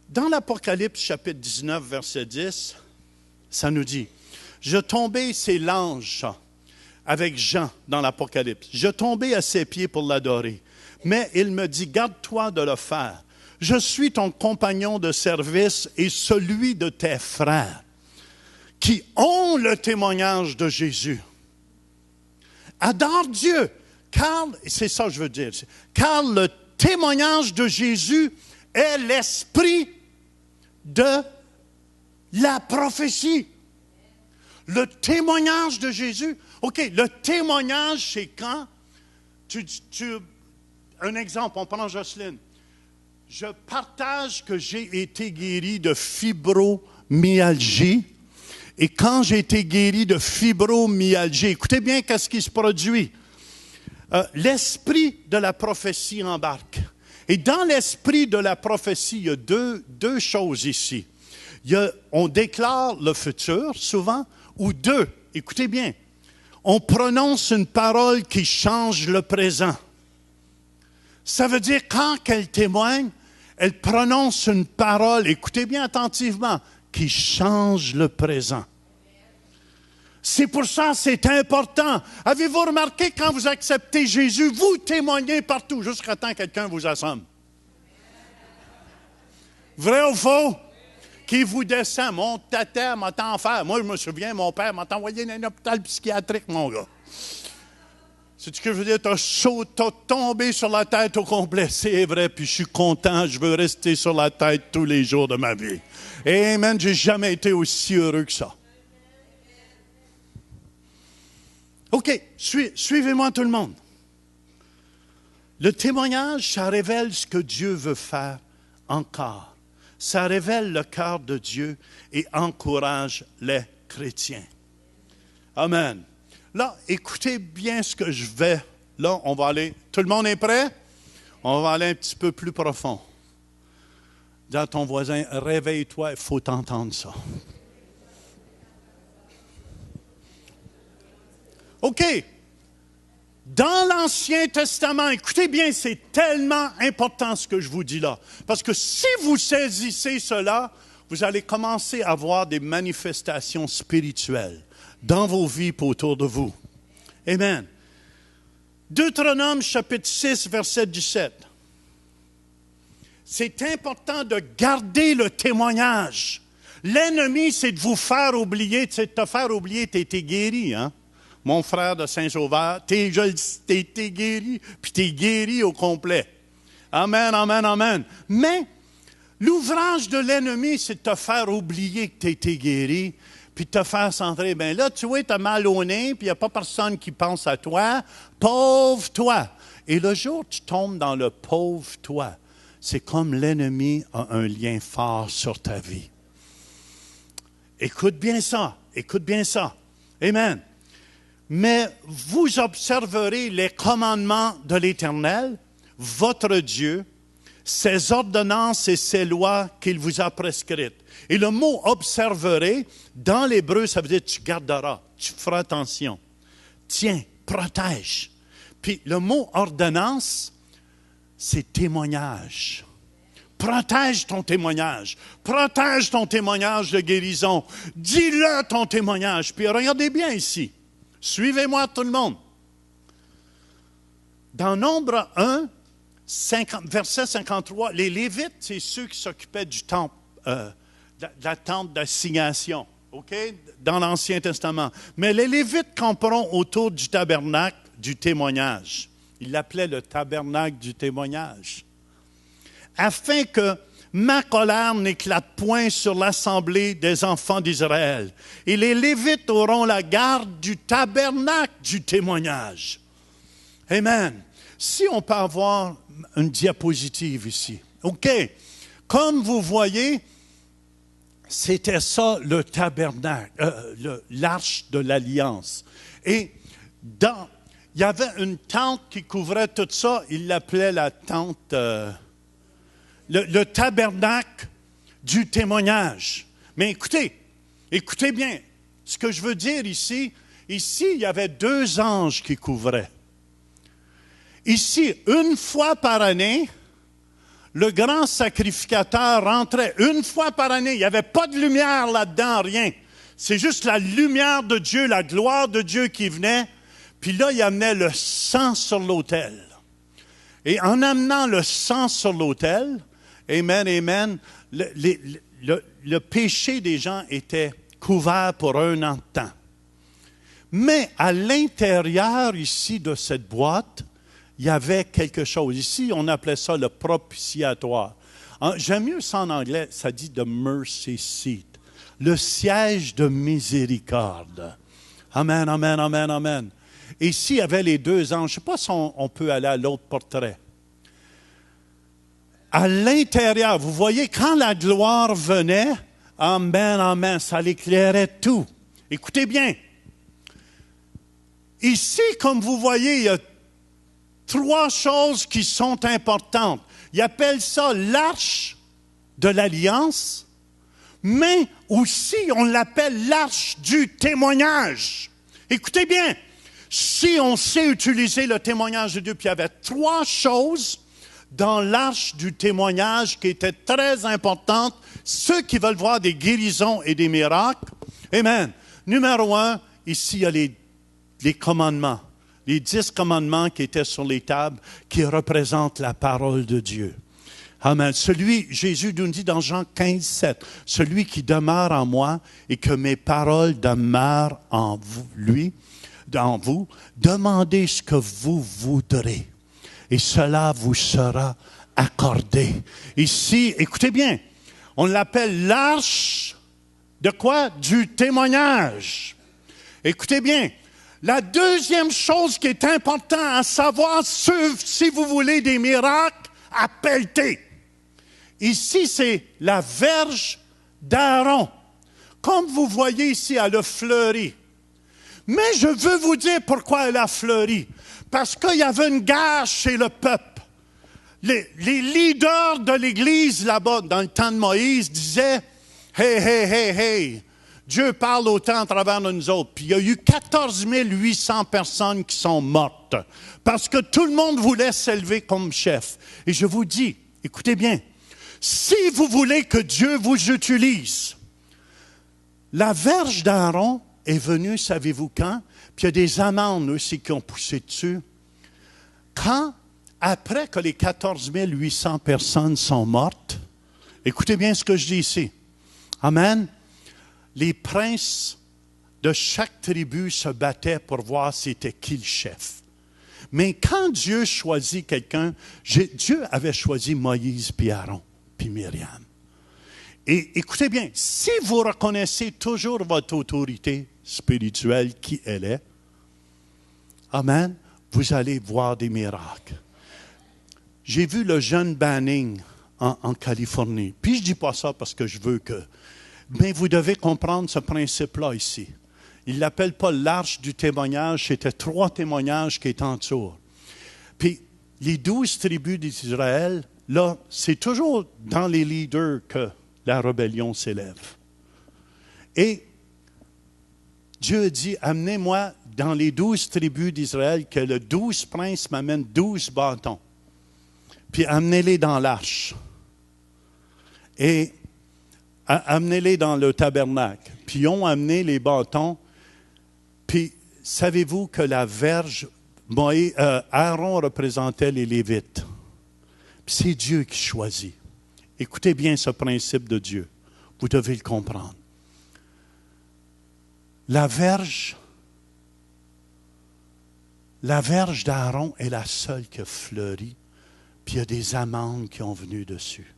Dans l'Apocalypse, chapitre 19, verset 10, ça nous dit, « Je tombais, c'est l'ange, avec Jean dans l'Apocalypse. Je tombais à ses pieds pour l'adorer. Mais il me dit, garde-toi de le faire. je suis ton compagnon de service et celui de tes frères qui ont le témoignage de Jésus. Adore Dieu, car, c'est ça que je veux dire, car le témoignage de Jésus est l'esprit de la prophétie. Le témoignage de Jésus. OK, le témoignage, c'est quand un exemple, on prend Jocelyne. Je partage que j'ai été guéri de fibromyalgie. Et quand j'ai été guéri de fibromyalgie, écoutez bien qu'est-ce qui se produit. L'esprit de la prophétie embarque. Et dans l'esprit de la prophétie, il y a deux choses ici. On déclare le futur, souvent, ou deux, écoutez bien, on prononce une parole qui change le présent. Ça veut dire quand elle témoigne, elle prononce une parole, écoutez bien attentivement, qui change le présent. C'est pour ça que c'est important. Avez-vous remarqué, quand vous acceptez Jésus, vous témoignez partout, jusqu'à temps que quelqu'un vous assomme. Vrai ou faux? Qui vous descend, mon tata m'a enfer. Moi, je me souviens, mon père m'a envoyé dans un hôpital psychiatrique, mon gars. C'est ce que je veux dire, t'as tombé sur la tête au complet. C'est vrai, puis je suis content, je veux rester sur la tête tous les jours de ma vie. Amen, j'ai jamais été aussi heureux que ça. OK, suivez-moi tout le monde. Le témoignage, ça révèle ce que Dieu veut faire encore. Ça révèle le cœur de Dieu et encourage les chrétiens. Amen. Là, écoutez bien ce que je vais. Là, on va aller. Tout le monde est prêt? On va aller un petit peu plus profond. Dis à ton voisin, réveille-toi, il faut t'entendre ça. OK. Dans l'Ancien Testament, écoutez bien, c'est tellement important ce que je vous dis là. Parce que si vous saisissez cela, vous allez commencer à voir des manifestations spirituelles dans vos vies et autour de vous. Amen. Deutéronome chapitre 6, verset 17. C'est important de garder le témoignage. L'ennemi, c'est de vous faire oublier, c'est de te faire oublier, tu as été guéri, hein? Mon frère de Saint-Sauveur, t'es guéri, puis t'es guéri au complet. Amen, amen, amen. Mais l'ouvrage de l'ennemi, c'est de te faire oublier que tu as été guéri, puis de te faire centrer. Bien là, tu vois, tu as mal au nez, puis il n'y a pas personne qui pense à toi. Pauvre toi. Et le jour où tu tombes dans le pauvre toi, c'est comme l'ennemi a un lien fort sur ta vie. Écoute bien ça, écoute bien ça. Amen. Mais vous observerez les commandements de l'Éternel, votre Dieu, ses ordonnances et ses lois qu'il vous a prescrites. Et le mot « observerez », dans l'hébreu, ça veut dire « tu garderas », tu feras attention. Tiens, protège. Puis le mot « ordonnance », c'est « témoignage ». Protège ton témoignage. Protège ton témoignage de guérison. Dis-le ton témoignage. Puis regardez bien ici. Suivez-moi tout le monde. Dans Nombre 1, verset 53, les Lévites, c'est ceux qui s'occupaient du temple, de la tente d'assignation, OK? Dans l'Ancien Testament. Mais les Lévites camperont autour du tabernacle du témoignage. Ils l'appelaient le tabernacle du témoignage. Afin que ma colère n'éclate point sur l'assemblée des enfants d'Israël. Et les Lévites auront la garde du tabernacle du témoignage. Amen. Si on peut avoir une diapositive ici. OK. Comme vous voyez, c'était ça le tabernacle, l'arche de l'alliance. Et il y avait une tente qui couvrait tout ça. Ils l'appelaient la tente... Le tabernacle du témoignage. Mais écoutez bien, ce que je veux dire ici, il y avait 2 anges qui couvraient. Ici, une fois par année, le grand sacrificateur rentrait une fois par année. Il n'y avait pas de lumière là-dedans, rien. C'est juste la lumière de Dieu, la gloire de Dieu qui venait. Puis là, il amenait le sang sur l'autel. Et en amenant le sang sur l'autel, Amen, amen. Le péché des gens était couvert pour 1 an de temps. Mais à l'intérieur ici de cette boîte, il y avait quelque chose. Ici, on appelait ça le propitiatoire. J'aime mieux ça en anglais, ça dit the mercy seat. Le siège de miséricorde. Amen, amen, amen, amen. Et ici, il y avait les 2 anges. Je ne sais pas si on peut aller à l'autre portrait. À l'intérieur, vous voyez, quand la gloire venait, amen, amen, ça l'éclairait tout. Écoutez bien. Ici, comme vous voyez, il y a 3 choses qui sont importantes. Ils appellent ça l'arche de l'alliance, mais aussi on l'appelle l'arche du témoignage. Écoutez bien, si on sait utiliser le témoignage de Dieu, puis il y avait 3 choses dans l'arche du témoignage qui étaient très importantes, ceux qui veulent voir des guérisons et des miracles. Amen. Numéro 1, ici il y a les commandements. Les 10 commandements qui étaient sur les tables, qui représentent la parole de Dieu. Amen. Jésus nous dit dans Jean 15, 7, celui qui demeure en moi et que mes paroles demeurent en vous, demandez ce que vous voudrez et cela vous sera accordé. Ici, écoutez bien, on l'appelle l'arche de quoi? Du témoignage. Écoutez bien. La deuxième chose qui est importante à savoir, si vous voulez des miracles, à pelleter. Ici, c'est la verge d'Aaron. Comme vous voyez ici, elle a fleuri. Mais je veux vous dire pourquoi elle a fleuri. Parce qu'il y avait une guerre chez le peuple. Les leaders de l'Église là-bas, dans le temps de Moïse, disaient « Hey, hey, hey, hey ». Dieu parle autant à travers de nous autres. Puis il y a eu 14 800 personnes qui sont mortes parce que tout le monde voulait s'élever comme chef. Et je vous dis, écoutez bien, si vous voulez que Dieu vous utilise, la verge d'Aaron est venue, savez-vous quand? Puis il y a des amendes aussi qui ont poussé dessus. Quand, après que les 14 800 personnes sont mortes, écoutez bien ce que je dis ici. Amen. Les princes de chaque tribu se battaient pour voir c'était qui le chef. Mais quand Dieu choisit quelqu'un, Dieu avait choisi Moïse, puis Aaron, puis Myriam. Et écoutez bien, si vous reconnaissez toujours votre autorité spirituelle, qui elle est, amen, vous allez voir des miracles. J'ai vu le jeune Banning en Californie. Puis je ne dis pas ça parce que je veux que... Mais vous devez comprendre ce principe-là ici. Il ne l'appelle pas l'arche du témoignage, c'était 3 témoignages qui étaient en dessous. Puis les 12 tribus d'Israël, là, c'est toujours dans les leaders que la rébellion s'élève. Et Dieu dit, amenez-moi dans les 12 tribus d'Israël, que le 12 princes m'amènent 12 bâtons. Puis amenez-les dans l'arche. Et amenez-les dans le tabernacle. Puis ils ont amené les bâtons. Puis savez-vous que la verge, Aaron représentait les Lévites. Puis c'est Dieu qui choisit. Écoutez bien ce principe de Dieu. Vous devez le comprendre. La verge d'Aaron est la seule qui a fleuri. Puis il y a des amandes qui ont venu dessus.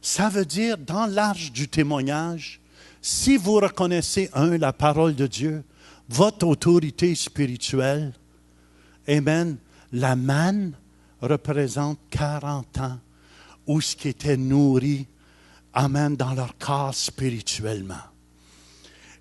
Ça veut dire, dans l'arche du témoignage, si vous reconnaissez, la parole de Dieu, votre autorité spirituelle, amen, la manne représente 40 ans où ce qui était nourri, amen, dans leur corps spirituellement.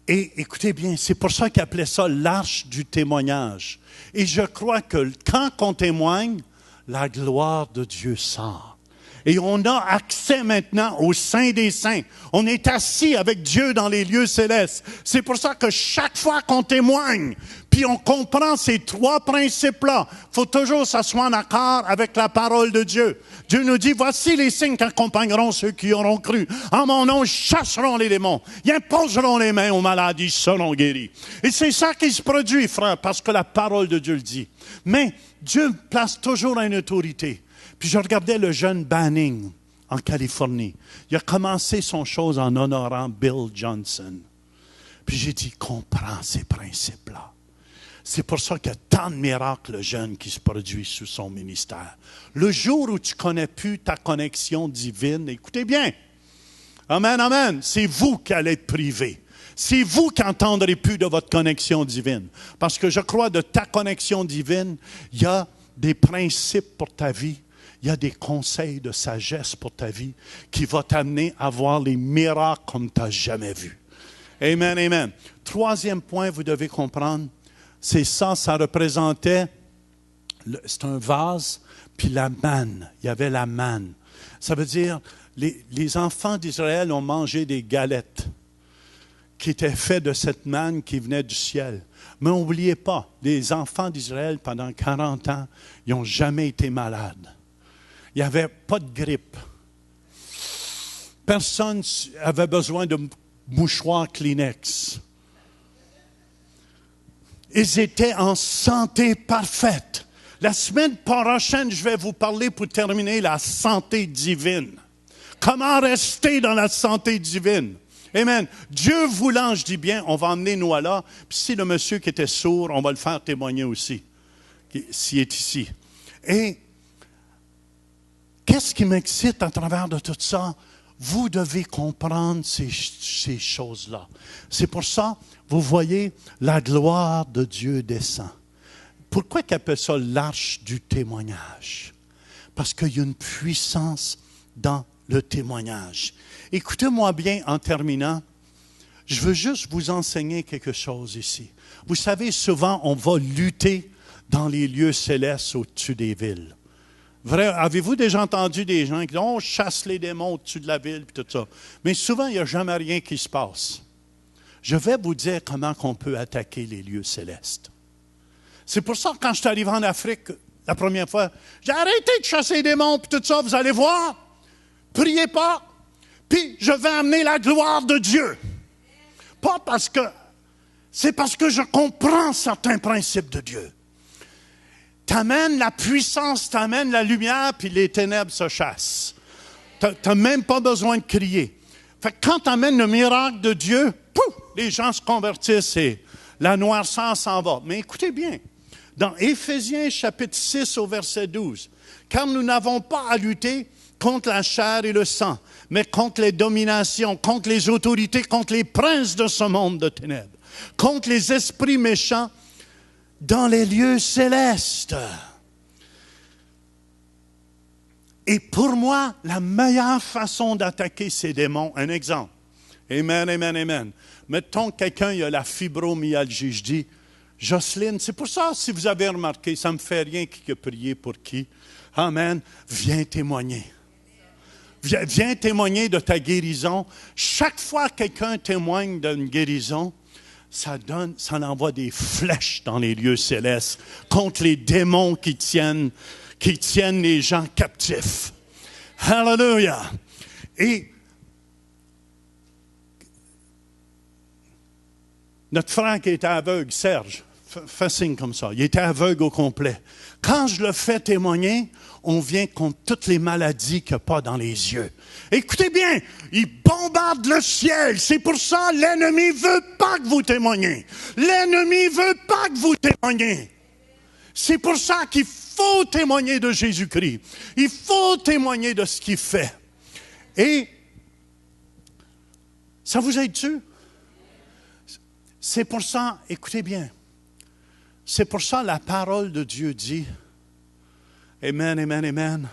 Et écoutez bien, c'est pour ça qu'ils appelaient ça l'arche du témoignage. Et je crois que quand on témoigne, la gloire de Dieu sort. Et on a accès maintenant au Saint des Saints. On est assis avec Dieu dans les lieux célestes. C'est pour ça que chaque fois qu'on témoigne, puis on comprend ces 3 principes-là, il faut toujours s'asseoir en accord avec la parole de Dieu. Dieu nous dit, voici les signes qui accompagneront ceux qui auront cru. En mon nom, ils chasseront les démons. Ils imposeront les mains aux malades, ils seront guéris. Et c'est ça qui se produit, frère, parce que la parole de Dieu le dit. Mais Dieu place toujours une autorité. Puis je regardais le jeune Banning en Californie. Il a commencé son chose en honorant Bill Johnson. Puis j'ai dit, comprends ces principes-là. C'est pour ça qu'il y a tant de miracles jeunes qui se produisent sous son ministère. Le jour où tu ne connais plus ta connexion divine, écoutez bien. Amen, amen. C'est vous qui allez être privés. C'est vous qui n'entendrez plus de votre connexion divine. Parce que je crois de ta connexion divine, il y a des principes pour ta vie. Il y a des conseils de sagesse pour ta vie qui vont t'amener à voir les miracles comme tu n'as jamais vu. Amen, amen. Troisième point, vous devez comprendre, c'est ça représentait, c'est un vase, puis la manne. Il y avait la manne. Ça veut dire, les enfants d'Israël ont mangé des galettes qui étaient faites de cette manne qui venait du ciel. Mais n'oubliez pas, les enfants d'Israël, pendant 40 ans, ils n'ont jamais été malades. Il n'y avait pas de grippe. Personne n'avait besoin de mouchoirs Kleenex. Ils étaient en santé parfaite. La semaine prochaine, je vais vous parler pour terminer la santé divine. Comment rester dans la santé divine? Amen. Dieu voulant, je dis bien, on va emmener Noah là. Puis si le monsieur qui était sourd, on va le faire témoigner aussi, s'il est ici. Et qu'est-ce qui m'excite à travers de tout ça? Vous devez comprendre ces choses-là. C'est pour ça, vous voyez, la gloire de Dieu descend. Pourquoi il appelle ça l'arche du témoignage? Parce qu'il y a une puissance dans le témoignage. Écoutez-moi bien en terminant. Je veux juste vous enseigner quelque chose ici. Vous savez, souvent, on va lutter dans les lieux célestes au-dessus des villes. Vrai, avez-vous déjà entendu des gens qui disent « On chasse les démons au-dessus de la ville » et tout ça. Mais souvent, il n'y a jamais rien qui se passe. Je vais vous dire comment on peut attaquer les lieux célestes. C'est pour ça que quand je suis arrivé en Afrique, la première fois, j'ai arrêté de chasser les démons et tout ça, vous allez voir. Priez pas, puis je vais amener la gloire de Dieu. Pas parce que, c'est parce que je comprends certains principes de Dieu. T'amènes la puissance, t'amènes la lumière, puis les ténèbres se chassent. T'as même pas besoin de crier. Fait que quand t'amènes le miracle de Dieu, pouf, les gens se convertissent et la noirceur s'en va. Mais écoutez bien, dans Éphésiens chapitre 6 au verset 12, « Car nous n'avons pas à lutter contre la chair et le sang, mais contre les dominations, contre les autorités, contre les princes de ce monde de ténèbres, contre les esprits méchants dans les lieux célestes. » Et pour moi, la meilleure façon d'attaquer ces démons, un exemple. Amen, amen, amen. Mettons que quelqu'un il a la fibromyalgie. Je dis, Jocelyne, c'est pour ça, si vous avez remarqué, ça ne me fait rien qui a prié pour qui. Amen. Viens témoigner. Viens témoigner de ta guérison. Chaque fois que quelqu'un témoigne d'une guérison, ça envoie des flèches dans les lieux célestes contre les démons qui tiennent les gens captifs. Hallelujah! Et notre frère qui était aveugle, Serge, fais signe comme ça, il était aveugle au complet. Quand je le fais témoigner, on vient contre toutes les maladies qu'il n'y a pas dans les yeux. Écoutez bien, il bombarde le ciel. C'est pour ça que l'ennemi ne veut pas que vous témoignez. L'ennemi ne veut pas que vous témoigniez. C'est pour ça qu'il faut témoigner de Jésus-Christ. Il faut témoigner de ce qu'il fait. Et ça vous aide-tu? C'est pour ça, écoutez bien, c'est pour ça la parole de Dieu dit, amen, amen, amen.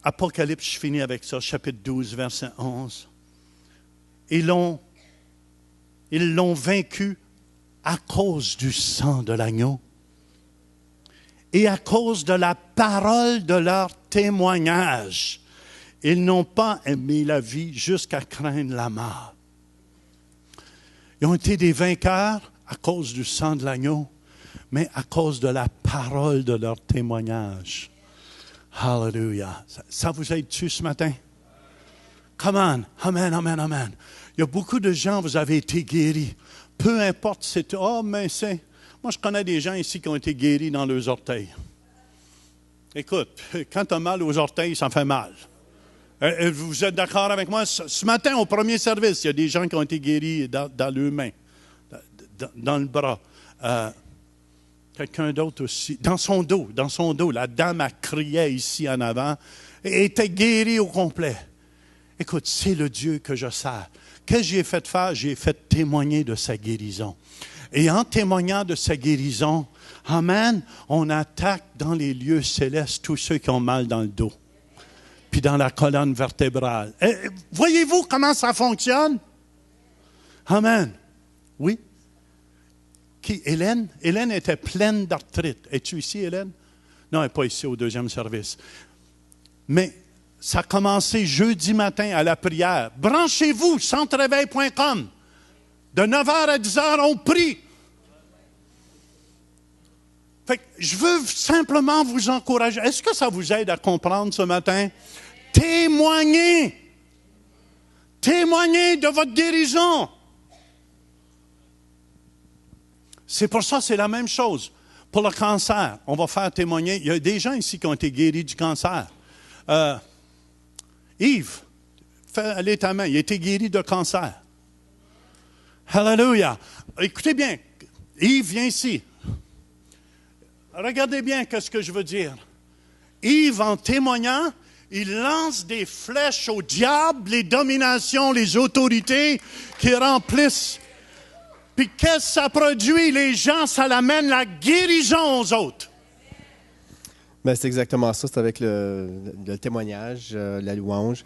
Apocalypse, je finis avec ça, chapitre 12, verset 11. Ils l'ont vaincu à cause du sang de l'agneau et à cause de la parole de leur témoignage. Ils n'ont pas aimé la vie jusqu'à craindre la mort. Ils ont été des vainqueurs à cause du sang de l'agneau, mais à cause de la parole de leur témoignage. Hallelujah. Ça vous aide-tu ce matin? Come on. Amen, amen, amen. Il y a beaucoup de gens, vous avez été guéris. Peu importe, c'est... Oh, mais c'est... Moi, je connais des gens ici qui ont été guéris dans leurs orteils. Écoute, quand tu as mal aux orteils, ça fait mal. Vous êtes d'accord avec moi? Ce matin, au premier service, il y a des gens qui ont été guéris dans leurs mains, dans le bras. Quelqu'un d'autre aussi. Dans son dos. La dame a crié ici en avant et était guérie au complet. Écoute, c'est le Dieu que je sers. Qu'est-ce que j'ai fait faire? J'ai fait témoigner de sa guérison. Et en témoignant de sa guérison, amen, on attaque dans les lieux célestes tous ceux qui ont mal dans le dos, puis dans la colonne vertébrale. Voyez-vous comment ça fonctionne? Amen. Oui? Qui? Hélène? Hélène était pleine d'arthrite. Es-tu ici, Hélène? Non, elle n'est pas ici au deuxième service. Mais ça a commencé jeudi matin à la prière. Branchez-vous, centreveille.com. De 9h à 10h, on prie. Fait que je veux simplement vous encourager. Est-ce que ça vous aide à comprendre ce matin? Témoignez. Témoignez de votre guérison. C'est pour ça, c'est la même chose. Pour le cancer, on va faire témoigner. Il y a des gens ici qui ont été guéris du cancer. Yves, fais aller ta main. Il a été guéri de cancer. Hallelujah. Écoutez bien. Yves, viens ici. Regardez bien ce que je veux dire. Yves, en témoignant, il lance des flèches au diable, les dominations, les autorités qui remplissent. Puis qu'est-ce que ça produit? Les gens, ça l'amène la guérison aux autres. Ben, c'est exactement ça. C'est avec le témoignage, la louange.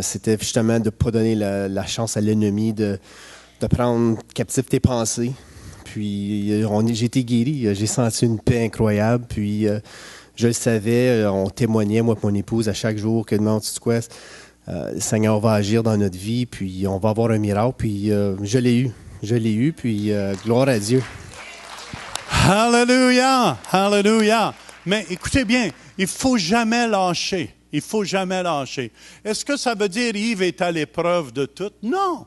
C'était justement de ne pas donner la chance à l'ennemi de prendre captif tes pensées. Puis j'ai été guéri. J'ai senti une paix incroyable. Puis je le savais. On témoignait, moi et mon épouse, à chaque jour que demande tu quoi, le Seigneur va agir dans notre vie. Puis on va avoir un miracle. Puis je l'ai eu. Je l'ai eu. Puis gloire à Dieu. Hallelujah! Hallelujah! Mais écoutez bien, il ne faut jamais lâcher. Il ne faut jamais lâcher. Est-ce que ça veut dire Yves est à l'épreuve de tout? Non!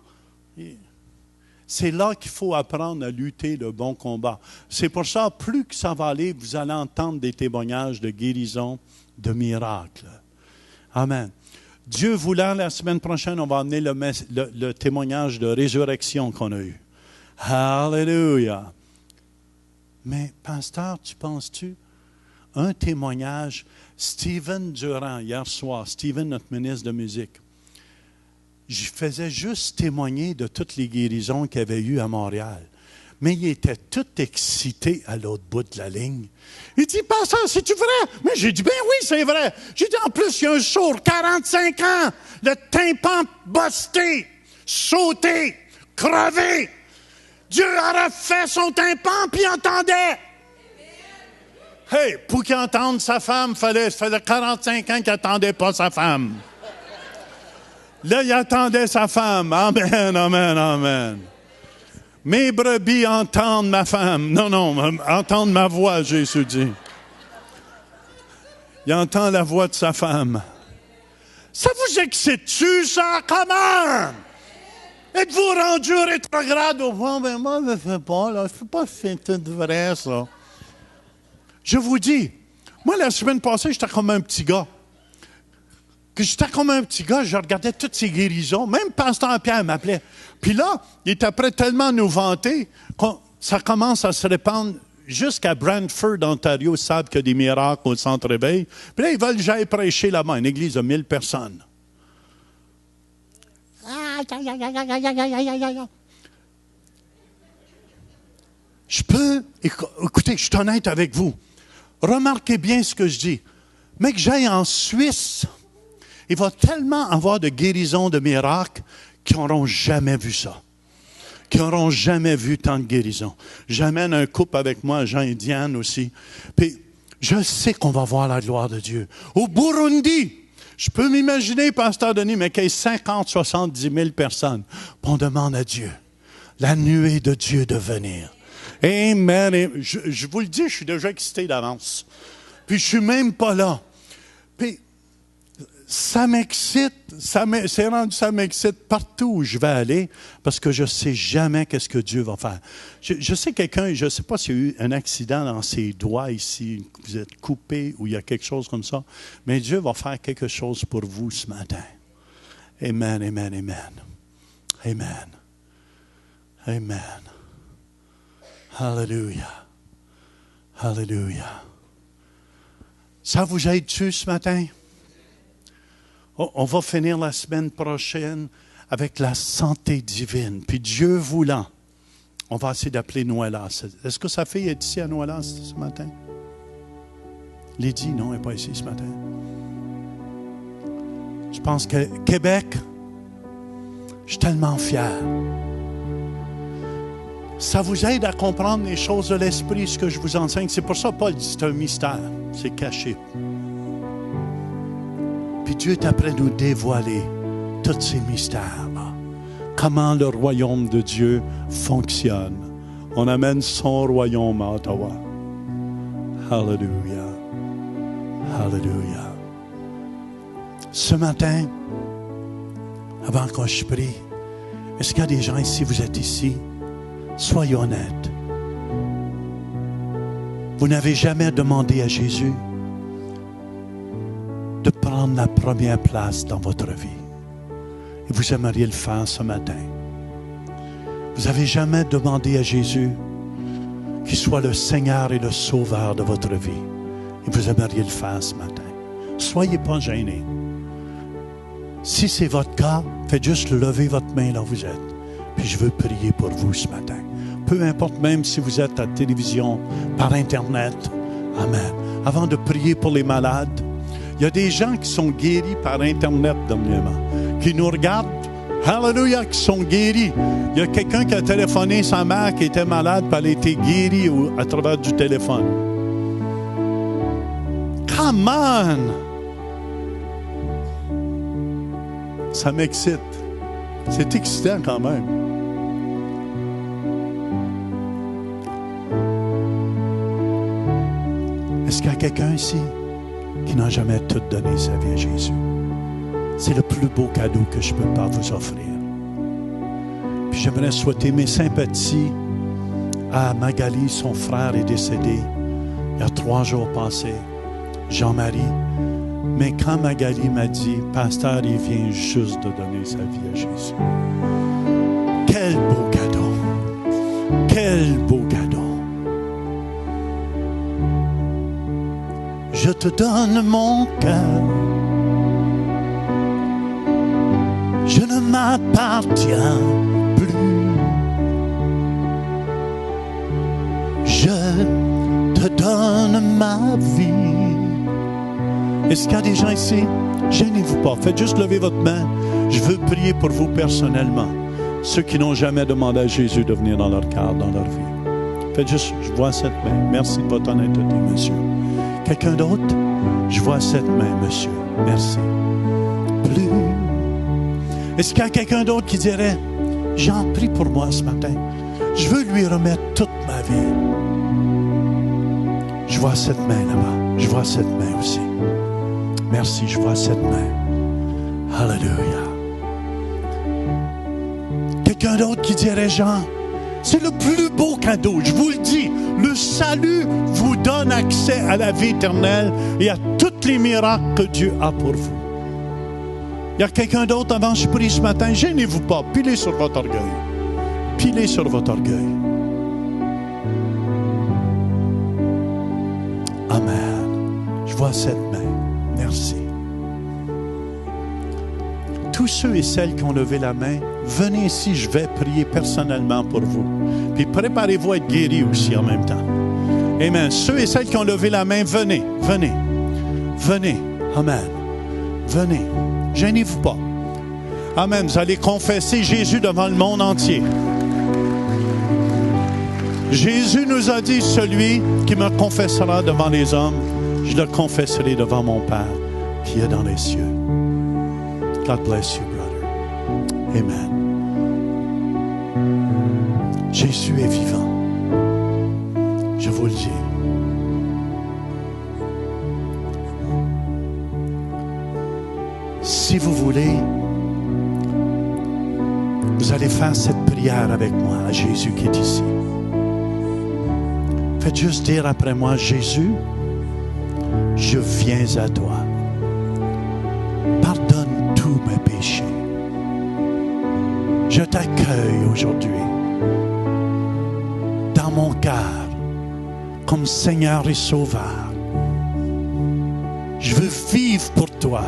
C'est là qu'il faut apprendre à lutter le bon combat. C'est pour ça, plus que ça va aller, vous allez entendre des témoignages de guérison, de miracles. Amen. Dieu voulant, la semaine prochaine, on va amener le témoignage de résurrection qu'on a eu. Hallelujah! Mais, pasteur, tu penses-tu? Un témoignage, Steven Durand, hier soir, Steven, notre ministre de musique, je faisais juste témoigner de toutes les guérisons qu'il y avait eues à Montréal. Mais il était tout excité à l'autre bout de la ligne. Il dit, pasteur, c'est-tu vrai? Mais j'ai dit, ben oui, c'est vrai. J'ai dit, en plus, il y a un sourd, 45 ans, le tympan busté, sauté, crevé. Dieu a refait son tympan, puis il entendait. Hey, pour qu'il entende sa femme, ça faisait 45 ans qu'il n'attendait pas sa femme. Là, il attendait sa femme. Amen, amen, amen. Mes brebis entendent ma femme. Non, entendent ma voix, Jésus dit. Il entend la voix de sa femme. Ça vous excite-tu, ça? Comment? Êtes-vous rendu rétrograde? Oh, ben moi, je ne fais pas, là. Je ne fais pas c'est tout vrai, ça. Je vous dis, moi, la semaine passée, j'étais comme un petit gars. Je regardais toutes ces guérisons. Même Pasteur Pierre m'appelait. Puis là, il était prêt tellement à nous vanter que ça commence à se répandre jusqu'à Brantford, Ontario. Ils savent qu'il y a des miracles au centre-éveil. Puis là, ils veulent que j'aille prêcher là-bas, une église de 1000 personnes. Écoutez, je suis honnête avec vous. Remarquez bien ce que je dis. Mais que j'aille en Suisse, il va tellement avoir de guérisons, de miracles, qui n'auront jamais vu ça. Qui n'auront jamais vu tant de guérisons. J'amène un couple avec moi, Jean et Diane aussi. Puis, je sais qu'on va voir la gloire de Dieu. Au Burundi, je peux m'imaginer, Pasteur Denis, mais qu'il y ait 50, 70 000 personnes. Puis on demande à Dieu, la nuée de Dieu de venir. Amen. Je vous le dis, je suis déjà excité d'avance. Puis je ne suis même pas là. Puis ça m'excite, c'est rendu, ça m'excite partout où je vais aller parce que je ne sais jamais qu'est-ce que Dieu va faire. Je sais quelqu'un, je ne sais pas s'il y a eu un accident dans ses doigts ici, vous êtes coupé ou il y a quelque chose comme ça, mais Dieu va faire quelque chose pour vous ce matin. Amen, amen, amen. Amen. Amen. Hallelujah. Hallelujah. Ça vous aide-tu ce matin? On va finir la semaine prochaine avec la santé divine. Puis Dieu voulant, on va essayer d'appeler Noëlla. Est-ce que sa fille est ici à Noëlla ce matin? Lydie, non, elle n'est pas ici ce matin. Je pense que Québec, je suis tellement fier. Ça vous aide à comprendre les choses de l'esprit, ce que je vous enseigne. C'est pour ça que Paul dit c'est un mystère, c'est caché. Puis Dieu est après nous dévoiler tous ces mystères-là. Comment le royaume de Dieu fonctionne. On amène son royaume à Ottawa. Hallelujah. Hallelujah. Ce matin, avant que je prie, est-ce qu'il y a des gens ici, vous êtes ici? Soyez honnêtes. Vous n'avez jamais demandé à Jésus de prendre la première place dans votre vie. Et vous aimeriez le faire ce matin. Vous n'avez jamais demandé à Jésus qu'il soit le Seigneur et le Sauveur de votre vie. Et vous aimeriez le faire ce matin. Soyez pas gênés. Si c'est votre cas, faites juste lever votre main là où vous êtes. Puis je veux prier pour vous ce matin. Peu importe même si vous êtes à la télévision, par Internet. Amen. Avant de prier pour les malades, il y a des gens qui sont guéris par Internet dernièrement, qui nous regardent, hallelujah, qui sont guéris. Il y a quelqu'un qui a téléphoné sa mère qui était malade, puis elle a été guérie à travers du téléphone. Come on! Ça m'excite. C'est excitant quand même. Est-ce qu'il y a quelqu'un ici qui n'a jamais tout donné sa vie à Jésus? C'est le plus beau cadeau que je ne peux pas vous offrir. Puis j'aimerais souhaiter mes sympathies à Magali. Son frère est décédé il y a 3 jours passés, Jean-Marie. Mais quand Magali m'a dit, pasteur, il vient juste de donner sa vie à Jésus. Quel beau cadeau! Quel beau cadeau! Je te donne mon cœur. Je ne m'appartiens plus. Je te donne ma vie. Est-ce qu'il y a des gens ici? Gênez-vous pas. Faites juste lever votre main. Je veux prier pour vous personnellement. Ceux qui n'ont jamais demandé à Jésus de venir dans leur cœur, dans leur vie. Faites juste, je vois cette main. Merci de votre honnêteté, monsieur. Quelqu'un d'autre? Je vois cette main, monsieur. Merci. Plus. Est-ce qu'il y a quelqu'un d'autre qui dirait, j'en prie pour moi ce matin. Je veux lui remettre toute ma vie. Je vois cette main là-bas. Je vois cette main aussi. Merci, je vois cette main. Alléluia. Quelqu'un d'autre qui dirait, Jean, c'est le plus beau cadeau, je vous le dis. Le salut vous donne accès à la vie éternelle et à tous les miracles que Dieu a pour vous. Il y a quelqu'un d'autre avant que je prie ce matin, gênez-vous pas, pilez sur votre orgueil. Pilez sur votre orgueil. Amen. Je vois cette main. Merci. Tous ceux et celles qui ont levé la main, venez ici, je vais prier personnellement pour vous. Puis préparez-vous à être guéris aussi en même temps. Amen. Ceux et celles qui ont levé la main, venez, venez, venez. Amen. Venez. Gênez-vous pas. Amen. Vous allez confesser Jésus devant le monde entier. Jésus nous a dit, celui qui me confessera devant les hommes, je le confesserai devant mon Père qui est dans les cieux. God bless you, brother. Amen. Jésus est vivant. Je vous le dis. si vous voulez, vous allez faire cette prière avec moi à Jésus qui est ici. Faites juste dire après moi, Jésus, je viens à toi. Pardonne tous mes péchés. Je t'accueille aujourd'hui dans mon cœur comme Seigneur et Sauveur. Je veux vivre pour toi